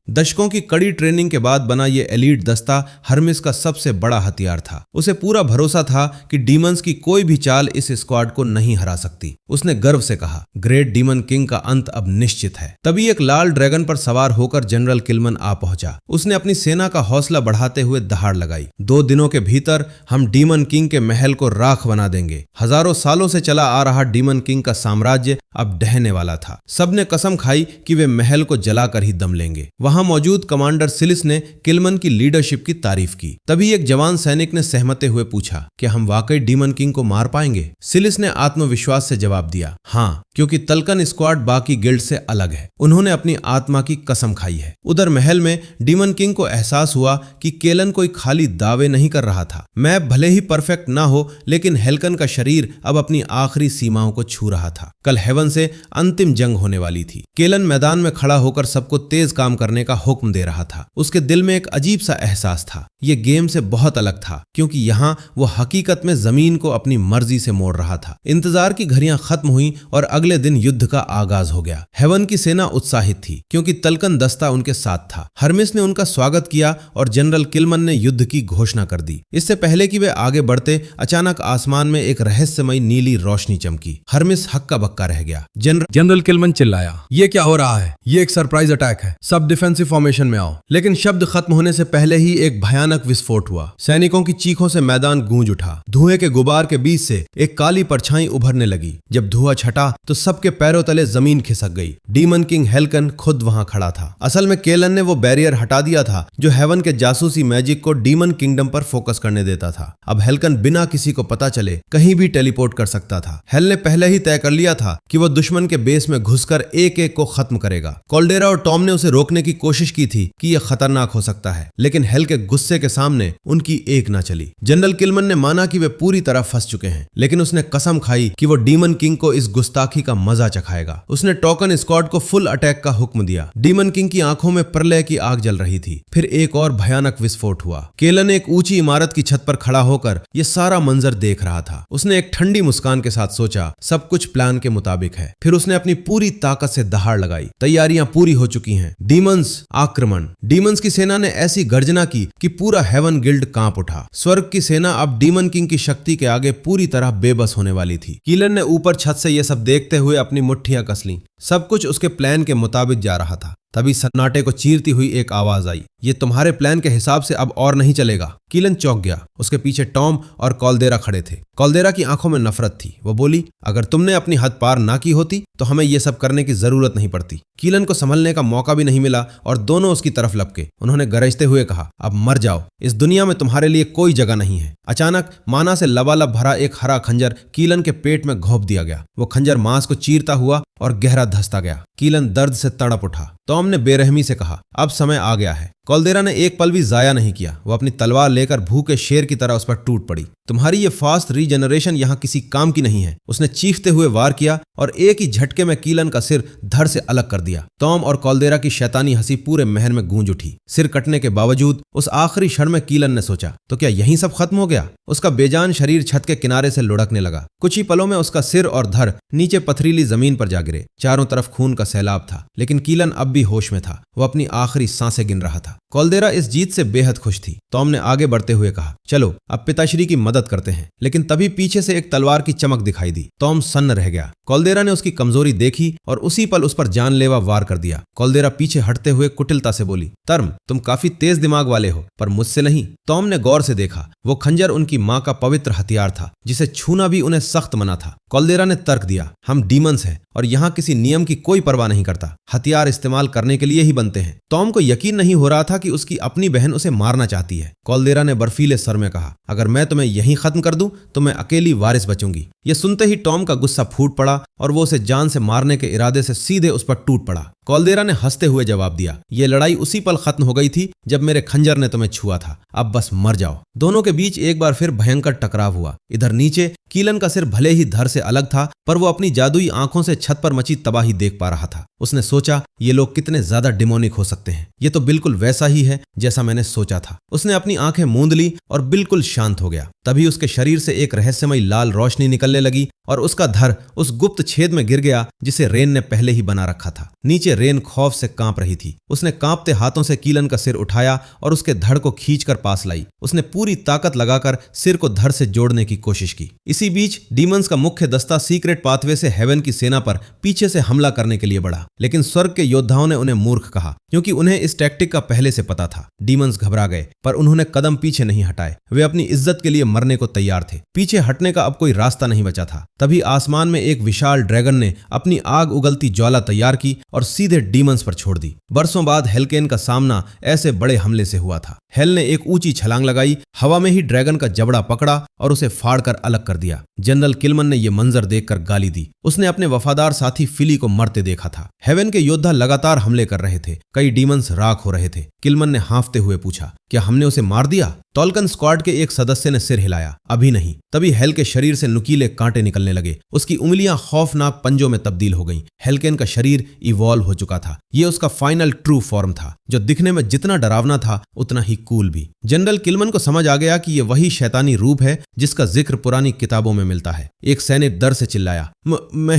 दशकों की कड़ी ट्रेनिंग के बाद बना ये एलीट दस्ता हर्मिस का सबसे बड़ा हथियार था। उसे पूरा भरोसा था कि डीमंस की कोई भी चाल इस स्क्वाड को नहीं हरा सकती। उसने गर्व से कहा, ग्रेट डीमन किंग का अंत अब निश्चित है। तभी एक लाल ड्रैगन पर सवार होकर जनरल किलमन आ पहुंचा। उसने अपनी सेना का हौसला बढ़ाते हुए दहाड़ लगाई, 2 दिनों के भीतर हम डीमन किंग के महल को राख बना देंगे। हजारों सालों से चला आ रहा डीमन किंग का साम्राज्य अब ढहने वाला था। सबने कसम खाई कि वे महल को जलाकर ही दम लेंगे। वहां मौजूद कमांडर सिलिस ने किलमन की लीडरशिप की तारीफ की। तभी एक जवान सैनिक ने सहमते हुए पूछा, क्या हम वाकई डीमन किंग को मार पाएंगे? सिलिस ने आत्मविश्वास से जवाब दिया, हाँ, क्योंकि तलकन स्क्वाड बाकी गिल्ड से अलग है। उन्होंने अपनी आत्मा की कसम खाई है। उधर महल में डीमन किंग को एहसास हुआ कि केलन कोई खाली दावे नहीं कर रहा था। मैप भले ही परफेक्ट ना हो, लेकिन हेल्कन का शरीर अब अपनी आखिरी सीमाओं को छू रहा था। कल हेवन से अंतिम जंग होने वाली थी। केलन मैदान में खड़ा होकर सबको तेज काम करने का हुक्म दे रहा था। उसके दिल में एक अजीब सा एहसास था। ये गेम से बहुत अलग था, क्योंकि यहाँ वो हकीकत में जमीन को अपनी मर्जी से मोड़ रहा था। इंतजार की घड़ियां खत्म हुई और अगले दिन युद्ध का आगाज हो गया। हेवन की सेना उत्साहित थी, क्योंकि तलकन दस्ता उनके साथ था। हर्मिस ने उनका स्वागत किया और जनरल किलमन ने युद्ध की घोषणा कर दी। इससे पहले कि वे आगे बढ़ते, अचानक आसमान में एक रहस्यमयी नीली रोशनी चमकी। हर्मिस हक्का बक्का रह गया। जनरल किलमन चिल्लाया, ये क्या हो रहा है? ये एक सरप्राइज अटैक है, सब डिफेंसिव फॉर्मेशन में आओ। लेकिन शब्द खत्म होने से पहले ही एक भयानक विस्फोट हुआ। सैनिकों की चीखों से मैदान गूंज उठा। धुएं के गुबार के बीच से एक काली परछाई उभरने लगी। जब धुआं छटा तो सबके पैरों तले जमीन खिसक गई। डीमन किंग हेल्कन खुद वहां खड़ा था। असल में केलन ने वो बैरियर हटा दिया था जो हेवन के जासूसी मैजिक को डीमन किंगडम पर फोकस करने देता था। अब हेल्कन बिना किसी को पता चले कहीं भी टेलीपोर्ट कर सकता था। हेल ने पहले ही तय कर लिया था कि वो दुश्मन के बेस में घुसकर एक एक को खत्म करेगा। कॉल्डेरा और टॉम ने उसे रोकने की कोशिश की थी कि यह खतरनाक हो सकता है, लेकिन हेल के गुस्से के सामने उनकी एक ना चली। जनरल किलमन ने माना कि वे पूरी तरह फंस चुके हैं, लेकिन उसने कसम खाई कि वो डीमन किंग को इस गुस्ताखी का मजा चखाएगा। उसने टोकन स्क्वाड को फुल अटैक का हुक्म दिया। डीमन किंग की आंखों में प्रलय की आग जल रही थी। फिर एक और भयानक विस्फोट हुआ। केलन एक ऊंची इमारत की छत पर खड़ा होकर यह सारा मंजर देख रहा था। उसने एक ठंडी मुस्कान के साथ सोचा, सब कुछ प्लान के मुताबिक है। फिर उसने अपनी पूरी ताकत से दहाड़ लगाई। तैयारियां पूरी हो चुकी हैं। डीमंस आक्रमण। डीमंस की सेना ने ऐसी गर्जना की कि पूरा हेवन गिल्ड कांप उठा। स्वर्ग की सेना अब डीमन किंग की शक्ति के आगे पूरी तरह बेबस होने वाली थी। कीलन ने ऊपर छत से यह सब देखते हुए अपनी मुट्ठियां कस लीं। सब कुछ उसके प्लान के मुताबिक जा रहा था। तभी सन्नाटे को चीरती हुई एक आवाज आई, ये तुम्हारे प्लान के हिसाब से अब और नहीं चलेगा। कीलन चौंक गया। उसके पीछे टॉम और कॉल्डेरा खड़े थे। कॉल्डेरा की आंखों में नफरत थी। वो बोली, अगर तुमने अपनी हद पार ना की होती तो हमें ये सब करने की जरूरत नहीं पड़ती। कीलन को संभलने का मौका भी नहीं मिला और दोनों उसकी तरफ लपके। उन्होंने गरजते हुए कहा, अब मर जाओ, इस दुनिया में तुम्हारे लिए कोई जगह नहीं है। अचानक माना से लबालब भरा एक हरा खंजर कीलन के पेट में घोंप दिया गया। वो खंजर मांस को चीरता हुआ और गहरा धंसता गया। कीलन दर्द से तड़प उठा। टॉम ने बेरहमी से कहा, अब समय आ गया है। कॉल्डेरा ने एक पल भी जाया नहीं किया। वो अपनी तलवार लेकर भूखे शेर की तरह उस पर टूट पड़ी। तुम्हारी ये फास्ट रीजनरेशन यहाँ किसी काम की नहीं है। उसने चीखते हुए वार किया और एक ही झटके में कीलन का सिर धड़ से अलग कर दिया। टॉम और कॉल्डेरा की शैतानी हंसी पूरे महल में गूंज उठी। सिर कटने के बावजूद उस आखिरी क्षण में कीलन ने सोचा, तो क्या यहीं सब खत्म हो गया? उसका बेजान शरीर छत के किनारे से लुढ़कने लगा। कुछ ही पलों में उसका सिर और धड़ नीचे पथरीली जमीन पर जा गिरे। चारों तरफ खून का सैलाब था, लेकिन कीलन अब भी होश में था। वो अपनी आखिरी सांसें गिन रहा था। कॉल्डेरा इस जीत से बेहद खुश थी। टॉम ने आगे बढ़ते हुए कहा, चलो अब पिताश्री की मदद करते हैं। लेकिन तभी पीछे से एक तलवार की चमक दिखाई दी। टॉम सन्न रह गया। कॉल्डेरा ने उसकी कमजोरी देखी और उसी पल उस पर जानलेवा वार कर दिया। कॉल्डेरा पीछे हटते हुए कुटिलता से बोली, तर्म, तुम काफी तेज दिमाग वाले हो, पर मुझसे नहीं। टॉम ने गौर से देखा। वो खंजर उनकी माँ का पवित्र हथियार था, जिसे छूना भी उन्हें सख्त मना था। कॉल्डेरा ने तर्क दिया, हम डीमंस हैं और यहाँ किसी नियम की कोई परवाह नहीं करता। हथियार इस्तेमाल करने के लिए ही बनते हैं। टॉम को यकीन नहीं हो रहा था कि उसकी अपनी बहन उसे मारना चाहती है। कॉल्देरा ने बर्फीले सर में कहा, अगर मैं तुम्हें यहीं खत्म कर दूं तो मैं अकेली वारिस बचूंगी। यह सुनते ही टॉम का गुस्सा फूट पड़ा और वो उसे जान से मारने के इरादे से सीधे उस पर टूट पड़ा। कॉल्देरा ने हंसते हुए जवाब दिया, यह लड़ाई उसी पल खत्म हो गई थी जब मेरे खंजर ने तुम्हें छुआ था। अब बस मर जाओ। दोनों के बीच एक बार फिर भयंकर टकराव हुआ। इधर नीचे कीलन का सिर भले ही धड़ से अलग था, पर वो अपनी जादुई आंखों से छत पर मची तबाही देख पा रहा था। उसने सोचा, ये लोग कितने ज्यादा डिमोनिक हो सकते हैं। ये तो बिल्कुल वैसा ही है जैसा मैंने सोचा था। उसने अपनी आंखें मूंद ली और बिल्कुल शांत हो गया। तभी उसके शरीर से एक रहस्यमयी लाल रोशनी निकलने लगी और उसका धड़ उस गुप्त छेद में गिर गया जिसे रेन ने पहले ही बना रखा था। नीचे रेन खौफ से कांप रही थी। उसने कांपते हाथों से कीलन का सिर उठाया और उसके धड़ को खींचकर पास लाई। उसने पूरी ताकत लगाकर सिर को धड़ से जोड़ने की कोशिश की। इसी बीच डीमंस का मुख्य दस्ता सीक्रेट पाथवे से हेवन की सेना पर पीछे से हमला करने के लिए बढ़ा, लेकिन स्वर्ग के योद्धाओं ने उन्हें मूर्ख कहा, क्योंकि उन्हें इस टैक्टिक का पहले से पता था। डीमंस घबरा गए, पर उन्होंने कदम पीछे नहीं हटाए। वे अपनी इज्जत के लिए मरने को तैयार थे। पीछे हटने का अब कोई रास्ता नहीं बचा था। तभी आसमान में एक विशाल ड्रैगन ने अपनी आग उगलती ज्वाला तैयार की और सीधे डीमंस पर छोड़ दी। बरसों बाद हेलकेन का सामना ऐसे बड़े हमले से हुआ था। हेल ने एक ऊंची छलांग लगाई, हवा में ही ड्रैगन का जबड़ा पकड़ा और उसे फाड़कर अलग कर दिया। जनरल किलमन ने यह मंजर देखकर गाली दी। उसने अपने वफादार साथी फिली को मरते देखा था। हेवन के योद्धा लगातार हमले कर रहे थे। कई डीमंस राख हो रहे थे। किलमन ने हांफते हुए पूछा, क्या हमने उसे मार दिया? टॉल्कन स्क्वाड के एक सदस्य ने सिर हिलाया, अभी नहीं। तभी हेल के शरीर से नुकीले कांटे निकलने लगे। उसकी उंगलियां खौफनाक पंजों में तब्दील हो गईं। हेलकेन का शरीर इवॉल्व हो चुका था। यह उसका फाइनल ट्रू फॉर्म था, जो दिखने में जितना डरावना था उतना ही कूल भी। जनरल किलमन को समझ आ गया कि यह वही शैतानी रूप है जिसका जिक्र पुरानी किताबों में मिलता है। एक सैनिक डर से चिल्लाया, मैं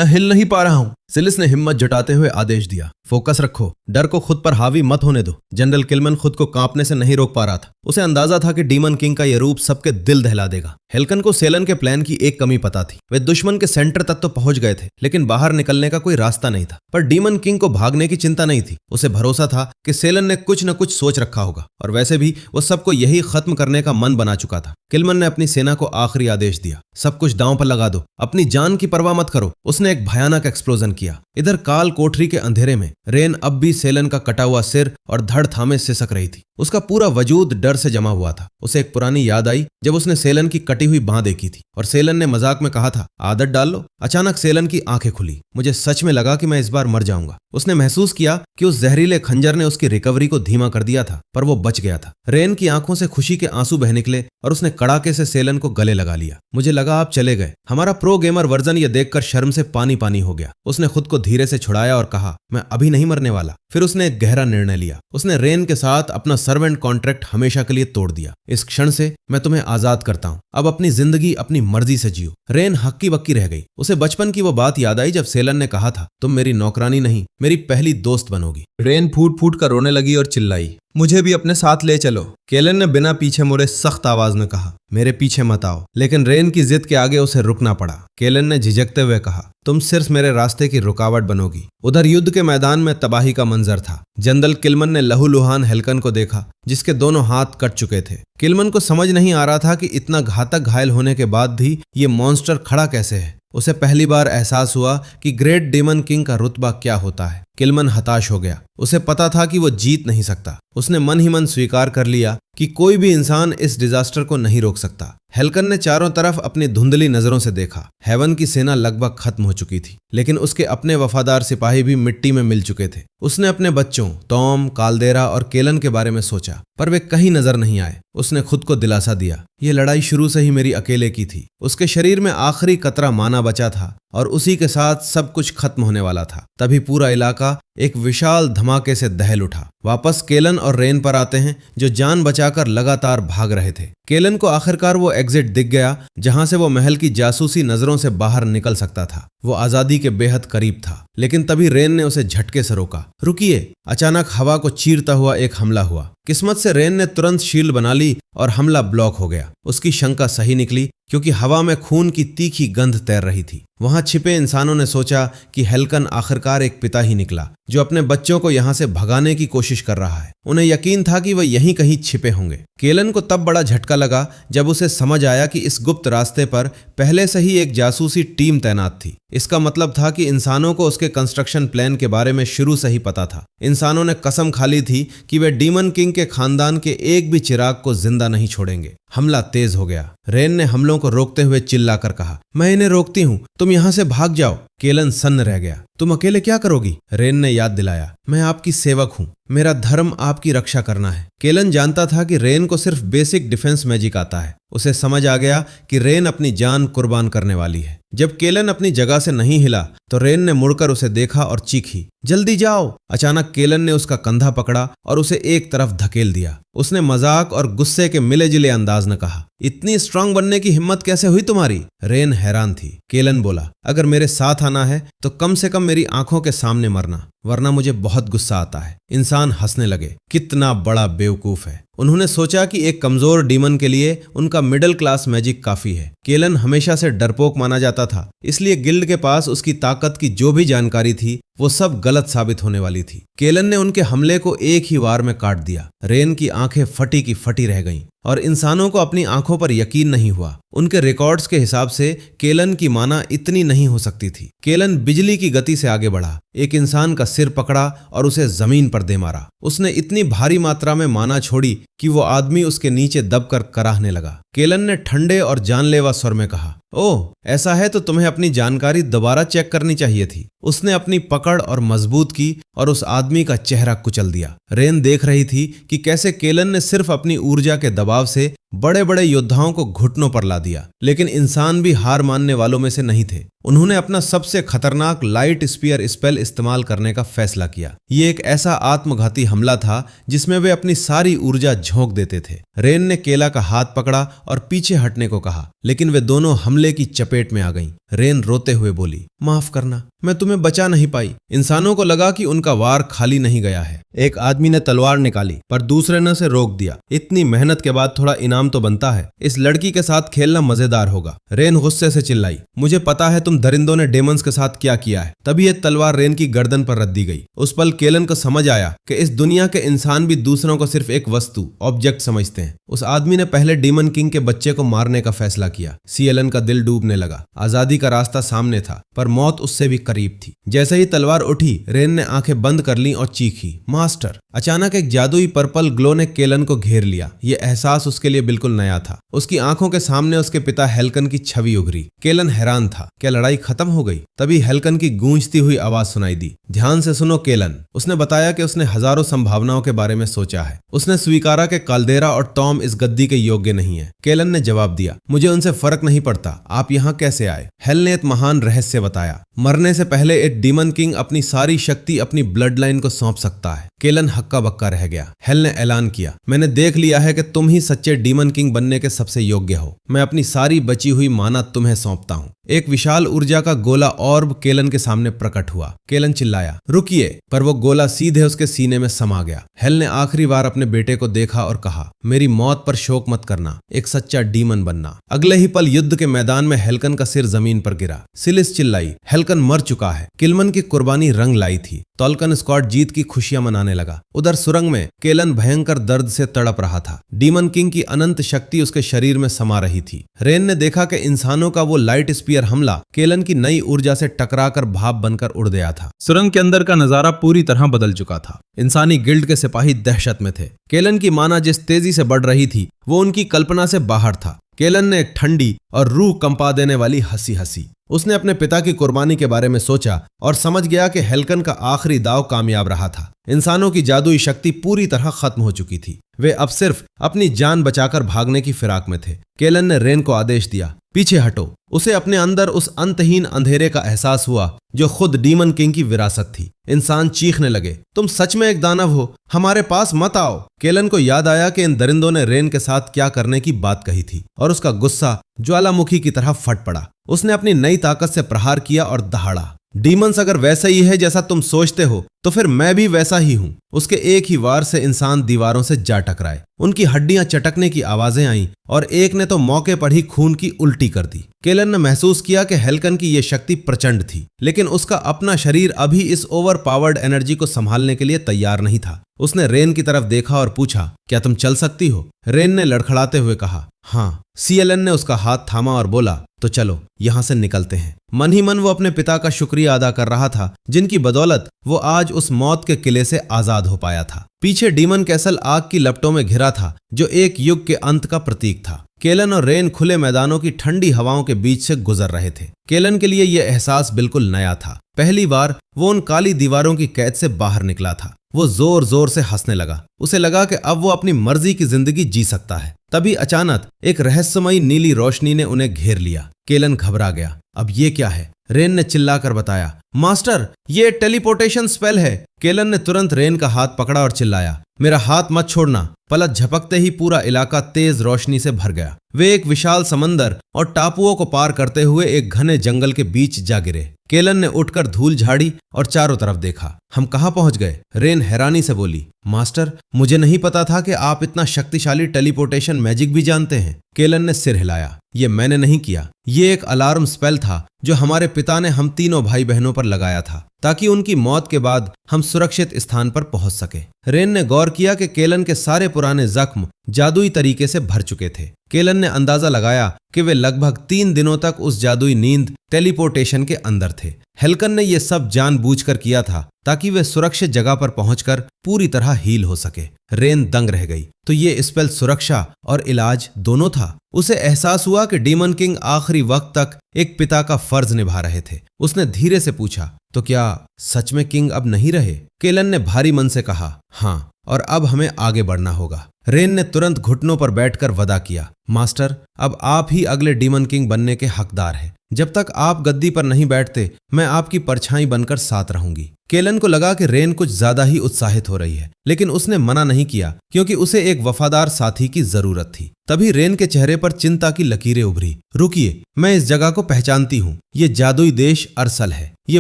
हिल नहीं पा रहा हूं। सिलिस ने हिम्मत जुटाते हुए आदेश दिया, फोकस रखो, डर को खुद पर हावी मत होने दो। जनरल किलमन खुद को कांपने से नहीं रोक पा रहा था। उसे अंदाजा था कि डीमन किंग का यह रूप सबके दिल दहला देगा। हेल्कन को सेलन के प्लान की एक कमी पता थी। वे दुश्मन के सेंटर तक तो पहुंच गए थे, लेकिन बाहर निकलने का कोई रास्ता नहीं था। पर डीमन किंग को भागने की चिंता नहीं थी। उसे भरोसा था कि सेलन ने कुछ न कुछ सोच रखा होगा, और वैसे भी वो सबको यही खत्म करने का मन बना चुका था। किलमन ने अपनी सेना को आखिरी आदेश दिया, सब कुछ दांव पर लगा दो, अपनी जान की परवाह मत करो। उसने एक भयानक एक्सप्लोजन किया। इधर काल कोठरी के अंधेरे में रेन अब भी सेलन का कटा हुआ सिर और धड़ थामे सिसक रही थी। उसका पूरा वजूद डर से जमा हुआ था। उसे एक पुरानी याद आई जब उसने सेलन की कटी हुई बांह देखी थी और सेलन ने मजाक में कहा था, आदत डाल लो। अचानक सेलन की आंखें खुली। मुझे सच में लगा कि मैं इस बार मर जाऊंगा। उसने महसूस किया कि उस जहरीले खंजर ने उसकी रिकवरी को धीमा कर दिया था, पर वो बच गया था। रेन की आंखों से खुशी के आंसू बह निकले और उसने कड़ाके से सेलन को गले लगा लिया। मुझे लगा आप चले गए। हमारा प्रो गेमर वर्जन यह देखकर शर्म से पानी पानी हो गया। उसने खुद को धीरे से छुड़ाया और कहा, मैं अभी नहीं मरने वाला। फिर उसने एक गहरा निर्णय लिया। उसने रेन के साथ अपना सर्वेंट कॉन्ट्रैक्ट हमेशा के लिए तोड़ दिया। इस क्षण से मैं तुम्हें आजाद करता हूं। अब अपनी जिंदगी अपनी मर्जी से जियो। रेन हक्की बक्की रह गई। उसे बचपन की वो बात याद आई जब सेलन ने कहा था, तुम मेरी नौकरानी नहीं, मेरी पहली दोस्त बनोगी। रेन फूट फूट कर रोने लगी और चिल्लाई, मुझे भी अपने साथ ले चलो। केलन ने बिना पीछे मुड़े सख्त आवाज में कहा, मेरे पीछे मत आओ। लेकिन रेन की जिद के आगे उसे रुकना पड़ा। केलन ने झिझकते हुए कहा, तुम सिर्फ मेरे रास्ते की रुकावट बनोगी। उधर युद्ध के मैदान में तबाही का मंजर था। जनरल किलमन ने लहूलुहान हेल्कन को देखा, जिसके दोनों हाथ कट चुके थे। किलमन को समझ नहीं आ रहा था कि इतना घातक घायल होने के बाद भी ये मॉन्स्टर खड़ा कैसे है। उसे पहली बार एहसास हुआ कि ग्रेट डेमन किंग का रुतबा क्या होता है। किलमन हताश हो गया। उसे पता था कि वो जीत नहीं सकता। उसने मन ही मन स्वीकार कर लिया कि कोई भी इंसान इस डिजास्टर को नहीं रोक सकता। हेल्कन ने चारों तरफ अपनी धुंधली नजरों से देखा। हेवन की सेना लगभग खत्म हो चुकी थी, लेकिन उसके अपने वफादार सिपाही भी मिट्टी में मिल चुके थे। उसने अपने बच्चों टॉम, काल्देरा और केलन के बारे में सोचा, पर वे कहीं नजर नहीं आए। उसने खुद को दिलासा दिया, ये लड़ाई शुरू से ही मेरी अकेले की थी। उसके शरीर में आखिरी कतरा माना बचा था और उसी के साथ सब कुछ खत्म होने वाला था। तभी पूरा इलाका एक विशाल धमाके से दहल उठा। वापस केलन और रेन पर आते हैं, जो जान बचाकर लगातार भाग रहे थे। केलन को आखिरकार वो एग्जिट दिख गया जहां से वो महल की जासूसी नजरों से बाहर निकल सकता था। वो आजादी के बेहद करीब था, लेकिन तभी रेन ने उसे झटके से रोका। रुकिए! अचानक हवा को चीरता हुआ एक हमला हुआ। किस्मत से रेन ने तुरंत शील्ड बना ली और हमला ब्लॉक हो गया। उसकी शंका सही निकली, क्योंकि हवा में खून की तीखी गंध तैर रही थी। वहां छिपे इंसानों ने सोचा कि हेल्कन आखिरकार एक पिता ही निकला, जो अपने बच्चों को यहां से भगाने की कोशिश कर रहा है। उन्हें यकीन था कि वह यहीं कहीं छिपे होंगे। केलन को तब बड़ा झटका लगा जब उसे समझ आया कि इस गुप्त रास्ते पर पहले से ही एक जासूसी टीम तैनात थी। इसका मतलब था कि इंसानों को उसके कंस्ट्रक्शन प्लान के बारे में शुरू से ही पता था। इंसानों ने कसम खा ली थी कि वे डीमन किंग के खानदान के एक भी चिराग को जिंदा नहीं छोड़ेंगे। हमला तेज हो गया। रेन ने हमलों को रोकते हुए चिल्लाकर कहा, मैं इन्हें रोकती हूँ, तुम यहाँ से भाग जाओ। केलन सन्न रह गया। तुम अकेले क्या करोगी? रेन ने याद दिलाया, मैं आपकी सेवक हूँ, मेरा धर्म आपकी रक्षा करना है। केलन जानता था कि रेन को सिर्फ बेसिक डिफेंस मैजिक आता है। उसे समझ आ गया कि रेन अपनी जान कुर्बान करने वाली है। जब केलन अपनी जगह से नहीं हिला तो रेन ने मुड़कर उसे देखा और चीखी, जल्दी जाओ। अचानक केलन ने उसका कंधा पकड़ा और उसे एक तरफ धकेल दिया। उसने मजाक और गुस्से के मिले जुले अंदाज में कहा, इतनी स्ट्रांग बनने की हिम्मत कैसे हुई तुम्हारी? रेन हैरान थी। केलन बोला, अगर मेरे साथ आना है तो कम से कम मेरी आंखों के सामने मरना, वरना मुझे बहुत गुस्सा आता है। इंसान हंसने लगे। कितना बड़ा बेवकूफ है। उन्होंने सोचा कि एक कमजोर डीमन के लिए उनका मिडिल क्लास मैजिक काफी है। केलन हमेशा से डरपोक माना जाता था, इसलिए गिल्ड के पास उसकी ताकत की जो भी जानकारी थी वो सब गलत साबित होने वाली थी। केलन ने उनके हमले को एक ही वार में काट दिया। रेन की आंखें फटी की फटी रह गईं और इंसानों को अपनी आंखों पर यकीन नहीं हुआ। उनके रिकॉर्ड्स के हिसाब से केलन की माना इतनी नहीं हो सकती थी। केलन बिजली की गति से आगे बढ़ा, एक इंसान का सिर पकड़ा और उसे जमीन पर दे मारा। उसने इतनी भारी मात्रा में माना छोड़ी कि वो आदमी उसके नीचे दबकर कराहने लगा। केलन ने ठंडे और जानलेवा स्वर में कहा, ओह, ऐसा है तो तुम्हें अपनी जानकारी दोबारा चेक करनी चाहिए थी। उसने अपनी पकड़ और मजबूत की और उस आदमी का चेहरा कुचल दिया। रेन देख रही थी कि कैसे केलन ने सिर्फ अपनी ऊर्जा के दबाव से बड़े बड़े योद्धाओं को घुटनों पर ला दिया। लेकिन इंसान भी हार मानने वालों में से नहीं थे। उन्होंने अपना सबसे खतरनाक लाइट स्पीयर स्पेल इस्तेमाल करने का फैसला किया। ये एक ऐसा आत्मघाती हमला था जिसमें वे अपनी सारी ऊर्जा झोंक देते थे। रेन ने केला का हाथ पकड़ा और पीछे हटने को कहा, लेकिन वे दोनों हमले की चपेट में आ गईं। रेन रोते हुए बोली, माफ करना, मैं तुम्हें बचा नहीं पाई। इंसानों को लगा कि उनका वार खाली नहीं गया है। एक आदमी ने तलवार निकाली पर दूसरे ने उसे रोक दिया। इतनी मेहनत के बाद थोड़ा इनाम तो बनता है। इस लड़की के साथ खेलना मजेदार होगा। रेन गुस्से से चिल्लाई, मुझे पता है तुम दरिंदों ने डेमंस के साथ क्या किया है। तभी एक तलवार रेन की गर्दन पर रख दी गई। उस पल केलन को समझ आया कि इस दुनिया के इंसान भी दूसरों को सिर्फ एक वस्तु, ऑब्जेक्ट समझते हैं। उस आदमी ने पहले डीमन किंग के बच्चे को मारने का फैसला किया। सीएलन का दिल डूबने लगा। आजादी का रास्ता सामने था पर मौत उससे भी करीब थी। जैसे ही तलवार उठी, रेन ने आंखें बंद कर लीं और चीखी, मास्टर। अचानक एक जादुई पर्पल ग्लो ने केलन को घेर लिया। यह एहसास उसके लिए बिल्कुल नया था। उसकी आंखों के सामने उसके पिता हेल्कन की छवि उभरी। केलन हैरान था, क्या लड़ाई खत्म हो गई? तभी हेल्कन की गूंजती हुई आवाज सुनाई दी, ध्यान से सुनो केलन। उसने बताया कि उसने हजारों संभावनाओं के बारे में सोचा है। उसने स्वीकारा कि काल्देरा और टॉम इस गद्दी के योग्य नहीं है। केलन ने जवाब दिया, मुझे उनसे फर्क नहीं पड़ता, आप यहाँ कैसे आए? हेल ने एक महान रहस्य बताया, मरने से पहले एक डीमन किंग अपनी सारी शक्ति अपनी ब्लड लाइन को सौंप सकता है। केलन हक्का बक्का रह गया। हेल ने ऐलान किया, मैंने देख लिया है कि तुम ही सच्चे डीमन किंग बनने के सबसे योग्य हो। मैं अपनी सारी बची हुई माना तुम्हें सौंपता हूँ। एक विशाल ऊर्जा का गोला ऑर्ब केलन के सामने प्रकट हुआ। केलन चिल्लाया, रुकिए, पर वो गोला सीधे उसके सीने में समा गया। हेल ने आखिरी बार अपने बेटे को देखा और कहा, मेरी मौत पर शोक मत करना, एक सच्चा डीमन बनना। अगले ही पल युद्ध के मैदान में हेल्कन का सिर जमीन पर गिरा। सिलिस चिल्लाई, हेल्कन मर चुका है। किलमन की कुर्बानी रंग लाई थी। टॉल्कन स्कॉट जीत की खुशियां मनाने लगा। उधर सुरंग में केलन भयंकर दर्द से तड़प रहा था। डीमन किंग की अनंत शक्ति उसके शरीर में समा रही थी। रेन ने देखा कि इंसानों का वो लाइट स्पीयर हमला केलन की नई ऊर्जा से टकराकर भाप बनकर उड़ गया था। सुरंग के अंदर का नजारा पूरी तरह बदल चुका था। इंसानी गिल्ड के सिपाही दहशत में थे। केलन की माना जिस तेजी से बढ़ रही थी वो उनकी कल्पना से बाहर था। केलन ने एक ठंडी और रूह कंपा देने वाली हंसी हंसी। उसने अपने पिता की कुर्बानी के बारे में सोचा और समझ गया कि हेल्कन का आखिरी दाव कामयाब रहा था। इंसानों की जादुई शक्ति पूरी तरह खत्म हो चुकी थी। वे अब सिर्फ अपनी जान बचाकर भागने की फिराक में थे। केलन ने रेन को आदेश दिया, पीछे हटो। उसे अपने अंदर उस अंतहीन अंधेरे का एहसास हुआ जो खुद डीमन किंग की विरासत थी। इंसान चीखने लगे, तुम सच में एक दानव हो, हमारे पास मत आओ। केलन को याद आया कि इन दरिंदों ने रेन के साथ क्या करने की बात कही थी और उसका गुस्सा ज्वालामुखी की तरह फट पड़ा। उसने अपनी नई ताकत से प्रहार किया और दहाड़ा, डीमंस अगर वैसा ही है जैसा तुम सोचते हो तो फिर मैं भी वैसा ही हूँ। उसके एक ही वार से इंसान दीवारों से जा टकराए, उनकी हड्डियां चटकने की आवाजें आईं और एक ने तो मौके पर ही खून की उल्टी कर दी। केलन ने महसूस किया कि हेल्कन की यह शक्ति प्रचंड थी, लेकिन उसका अपना शरीर अभी इस ओवर पावर्ड एनर्जी को संभालने के लिए तैयार नहीं था। उसने रेन की तरफ देखा और पूछा, क्या तुम चल सकती हो? रेन ने लड़खड़ाते हुए कहा, हाँ। सीएलएन ने उसका हाथ थामा और बोला, तो चलो यहां से निकलते हैं। मन ही मन वो अपने पिता का शुक्रिया अदा कर रहा था, जिनकी बदौलत वो आज उस मौत के किले से आजाद हो पाया था। पीछे डीमन कैसल आग की लपटों में घिरा था, जो एक युग के अंत का प्रतीक था। केलन और रेन खुले मैदानों की ठंडी हवाओं के बीच से गुजर रहे थे। केलन के लिए यह एहसास बिल्कुल नया था। पहली बार वो उन काली दीवारों की कैद से बाहर निकला था। वो जोर जोर से हंसने लगा। उसे लगा कि अब वो अपनी मर्जी की जिंदगी जी सकता है। तभी अचानक एक रहस्यमयी नीली रोशनी ने उन्हें घेर लिया। केलन घबरा गया। अब ये क्या है? रेन ने चिल्लाकर बताया, मास्टर, ये टेलीपोर्टेशन स्पेल है। केलन ने तुरंत रेन का हाथ पकड़ा और चिल्लाया, मेरा हाथ मत छोड़ना। पलक झपकते ही पूरा इलाका तेज रोशनी से भर गया। वे एक विशाल समंदर और टापुओं को पार करते हुए एक घने जंगल के बीच जा गिरे। केलन ने उठकर धूल झाड़ी और चारों तरफ देखा। हम कहाँ पहुंच गए? रेन हैरानी से बोली, मास्टर, मुझे नहीं पता था कि आप इतना शक्तिशाली टेलीपोर्टेशन मैजिक भी जानते हैं। केलन ने सिर हिलाया, ये मैंने नहीं किया। ये एक अलार्म स्पेल था जो हमारे पिता ने हम तीनों भाई बहनों पर लगाया था, ताकि उनकी मौत के बाद हम सुरक्षित स्थान पर पहुंच सके। रेन ने गौर किया कि केलन के सारे पुराने जख्म जादुई तरीके से भर चुके थे। केलन ने अंदाजा लगाया कि वे लगभग 3 दिनों तक उस जादुई नींद टेलीपोर्टेशन के अंदर थे। हेल्कन ने यह सब जानबूझकर किया था ताकि वे सुरक्षित जगह पर पहुंचकर पूरी तरह हील हो सके। रेन दंग रह गई। तो ये स्पेल सुरक्षा और इलाज दोनों था। उसे एहसास हुआ कि डीमन किंग आखिरी वक्त तक एक पिता का फर्ज निभा रहे थे। उसने धीरे से पूछा, तो क्या सच में किंग अब नहीं रहे? केलन ने भारी मन से कहा, हाँ, और अब हमें आगे बढ़ना होगा। रेन ने तुरंत घुटनों पर बैठकर वदा किया, मास्टर, अब आप ही अगले डीमन किंग बनने के हकदार हैं। जब तक आप गद्दी पर नहीं बैठते, मैं आपकी परछाई बनकर साथ रहूंगी। केलन को लगा कि रेन कुछ ज्यादा ही उत्साहित हो रही है, लेकिन उसने मना नहीं किया क्योंकि उसे एक वफादार साथी की जरूरत थी। तभी रेन के चेहरे पर चिंता की लकीरें उभरी। रुकिए, मैं इस जगह को पहचानती हूँ। ये जादुई देश अरसल है। ये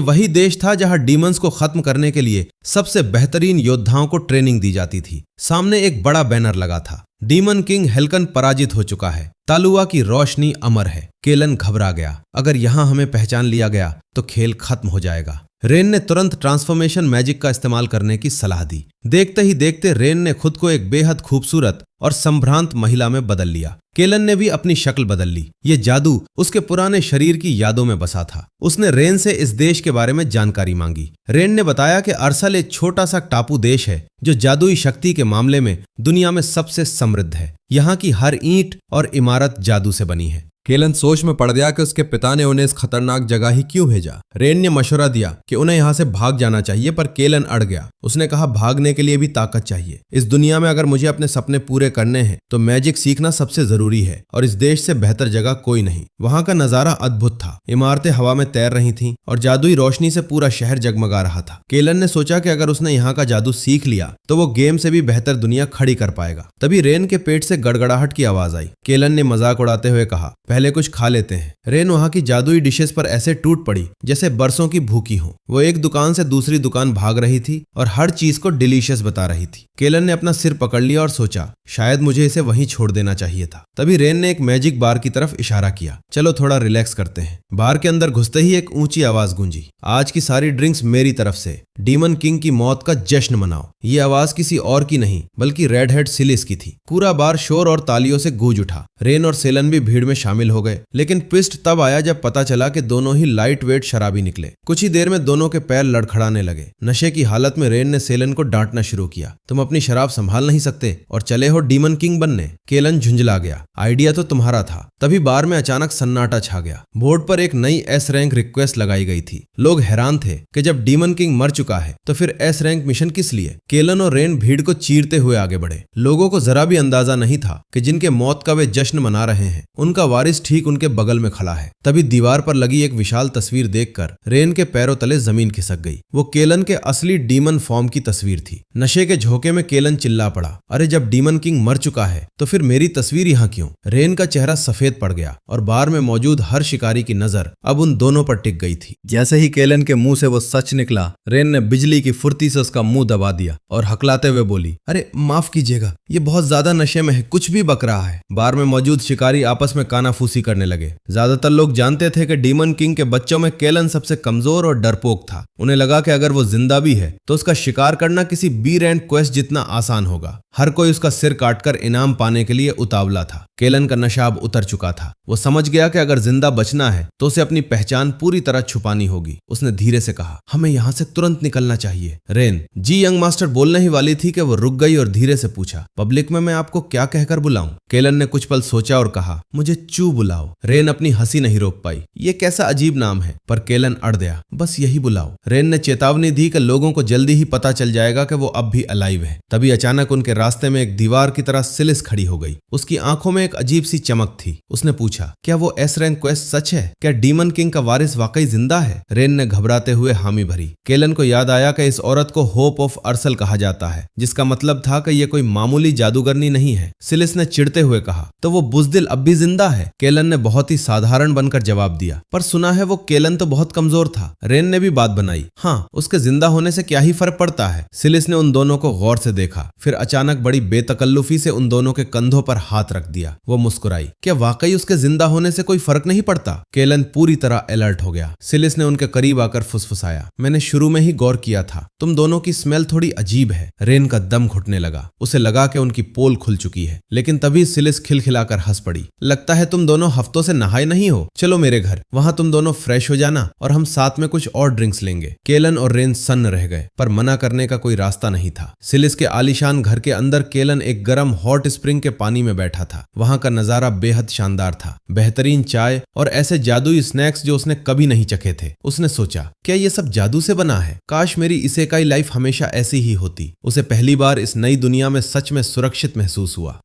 वही देश था जहाँ डीमंस को खत्म करने के लिए सबसे बेहतरीन योद्धाओं को ट्रेनिंग दी जाती थी। सामने एक बड़ा बैनर लगा था, डीमन किंग हेल्कन पराजित हो चुका है, तालुआ की रोशनी अमर है। केलन घबरा गया। अगर यहाँ हमें पहचान लिया गया तो खेल खत्म हो जाएगा। रेन ने तुरंत ट्रांसफॉर्मेशन मैजिक का इस्तेमाल करने की सलाह दी। देखते ही देखते रेन ने खुद को एक बेहद खूबसूरत और संभ्रांत महिला में बदल लिया। केलन ने भी अपनी शक्ल बदल ली। ये जादू उसके पुराने शरीर की यादों में बसा था। उसने रेन से इस देश के बारे में जानकारी मांगी। रेन ने बताया कि अरसल एक छोटा सा टापू देश है जो जादुई शक्ति के मामले में दुनिया में सबसे समृद्ध है। यहाँ की हर ईंट और इमारत जादू से बनी है। केलन सोच में पड़ गया कि उसके पिता ने उन्हें इस खतरनाक जगह ही क्यों भेजा। रेन ने मशवरा दिया कि उन्हें यहाँ से भाग जाना चाहिए, पर केलन अड़ गया। उसने कहा, भागने के लिए भी ताकत चाहिए। इस दुनिया में अगर मुझे अपने सपने पूरे करने हैं तो मैजिक सीखना सबसे जरूरी है, और इस देश से बेहतर जगह कोई नहीं। वहाँ का नजारा अद्भुत था। इमारतें हवा में तैर रही थीं और जादुई रोशनी से पूरा शहर जगमगा रहा था। केलन ने सोचा कि अगर उसने यहाँ का जादू सीख लिया तो वो गेम से भी बेहतर दुनिया खड़ी कर पाएगा। तभी रेन के पेट से गड़गड़ाहट की आवाज आई। केलन ने मजाक उड़ाते हुए कहा, पहले कुछ खा लेते हैं। रेन वहाँ की जादुई डिशेस पर ऐसे टूट पड़ी जैसे बरसों की भूखी हो। वो एक दुकान से दूसरी दुकान भाग रही थी और हर चीज को डिलीशियस बता रही थी। केलन ने अपना सिर पकड़ लिया और सोचा, शायद मुझे इसे वहीं छोड़ देना चाहिए था। तभी रेन ने एक मैजिक बार की तरफ इशारा किया, चलो थोड़ा रिलैक्स करते हैं। बार के अंदर घुसते ही एक ऊंची आवाज गूंजी, आज की सारी ड्रिंक्स मेरी तरफ से, डीमन किंग की मौत का जश्न मनाओ। ये आवाज किसी और की नहीं बल्कि रेड हेड सिलिस की थी। पूरा बार शोर और तालियों से गूंज उठा। रेन और सेलन भी भीड़ में शामिल हो गए, लेकिन ट्विस्ट तब आया जब पता चला कि दोनों ही लाइट वेट शराबी निकले। कुछ ही देर में दोनों के पैर लड़खड़ाने लगे। नशे की हालत में रेन ने सेलन को डांटना शुरू किया, तुम अपनी शराब संभाल नहीं सकते और चले हो डीमन किंग बनने। केलन झुंझला गया, आइडिया तो तुम्हारा था। तभी बार में अचानक सन्नाटा छा गया। बोर्ड पर एक नई एस रैंक रिक्वेस्ट लगाई गई थी। लोग हैरान थे कि जब डीमन किंग मर चुका है तो फिर एस रैंक मिशन किस लिए। केलन और रेन भीड़ को चीरते हुए आगे बढ़े। लोगों को जरा भी अंदाजा नहीं था कि जिनके मौत का वे जश्न मना रहे हैं उनका वारिस ठीक उनके बगल में खड़ा है। तभी दीवार पर लगी एक विशाल तस्वीर देखकर रेन के पैरों तले जमीन खिसक गई। वो केलन के असली डीमन फॉर्म की तस्वीर थी। नशे के झोंके में केलन चिल्ला पड़ा, अरे जब डीमन किंग मर चुका है तो फिर मेरी तस्वीर यहाँ क्यों? रेन का चेहरा सफेद पड़ गया और बार में मौजूद हर शिकारी की नजर अब उन दोनों पर टिक गई थी। जैसे ही केलन के मुंह से वो सच निकला, रेन ने बिजली की फुर्ती से उसका मुंह दबा दिया और हकलाते हुए बोली, अरे माफ कीजिएगा, ये बहुत ज्यादा नशे में है, कुछ भी बक रहा है। बार में मौजूद शिकारी आपस में कानाफूसी करने लगे। ज्यादातर लोग जानते थे कि डीमन किंग के बच्चों में केलन सबसे कमजोर और डरपोक था। उन्हें लगा कि अगर वो जिंदा भी है तो उसका शिकार करना किसी बी रैंक क्वेस्ट जितना आसान होगा। हर कोई उसका सिर काटकर इनाम पाने के लिए उतावला था। केलन का नशा अब उतर चुका था। वो समझ गया कि अगर जिंदा बचना है तो उसे अपनी पहचान पूरी तरह छुपानी होगी। उसने धीरे से कहा, हमें यहाँ से तुरंत निकलना चाहिए। रेन जी यंग मास्टर बोलने ही वाली थी कि वो रुक गई और धीरे से पूछा, पब्लिक में मैं आपको क्या कहकर बुलाऊं? केलन ने कुछ पल सोचा और कहा, मुझे चू बुलाओ। रेन अपनी हंसी नहीं रोक पाई। ये कैसा अजीब नाम है, पर केलन अड़ गया, बस यही बुलाओ। रेन ने चेतावनी दी कि लोगों को जल्दी ही पता चल जाएगा कि वो अब भी अलाइव है। तभी अचानक उनके रास्ते में एक दीवार की तरह सिलिस खड़ी हो गई। उसकी आंखों में एक अजीब सी चमक थी। उसने पूछा, क्या वो एस रैंक क्वेस्ट सच है? क्या डीमन किंग का वारिस वाकई जिंदा है? रेन ने घबराते हुए हामी भरी। केलन को याद आया कि इस औरत को होप ऑफ अर्सल कहा जाता है, जिसका मतलब था कि ये कोई मामूली जादूगरनी नहीं है। सिलिस ने चिढ़ते हुए कहा, तो वो बुज़दिल अब भी जिंदा है? केलन ने बहुत ही साधारण बनकर जवाब दिया, पर सुना है वो केलन तो बहुत कमजोर था। रेन ने भी बात बनाई, हाँ, उसके जिंदा होने से क्या ही फर्क पड़ता है। सिलिस ने उन दोनों को गौर से देखा, फिर अचानक बड़ी बेतकल्लुफी से उन दोनों के कंधों पर हाथ रख दिया। वो मुस्कुराई, क्या वाकई उसके जिंदा होने से कोई फर्क नहीं पड़ता? केलन पूरी तरह अलर्ट हो गया। सिलिस ने उनके करीब आकर फुसफुसाया, मैंने शुरू में ही गौर किया था, तुम दोनों की स्मेल थोड़ी अजीब है। रेन का दम घुटने लगा। उसे लगा कि उनकी पोल खुल चुकी है, लेकिन तभी सिलिस खिलखिलाकर हंस पड़ी, लगता है तुम दोनों हफ्तों से नहाए नहीं हो। चलो मेरे घर, वहां तुम दोनों फ्रेश हो जाना और हम साथ में कुछ और ड्रिंक्स लेंगे। केलन और रेन सन्न रह गए, पर मना करने का कोई रास्ता नहीं था। सिलिस के आलीशान घर के अंदर केलन एक गर्म हॉट स्प्रिंग के पानी में बैठा था। वहां का नजारा बेहद शानदार था। बेहतरीन चाय और ऐसे जादुई स्नैक्स जो उसने कभी नहीं चखे थे। उसने सोचा, क्या ये सब जादू से बना है? काश मेरी इसेकाई लाइफ हमेशा ऐसी ही होती। उसे पहली बार इस नई दुनिया में सच में सुरक्षित महसूस हुआ।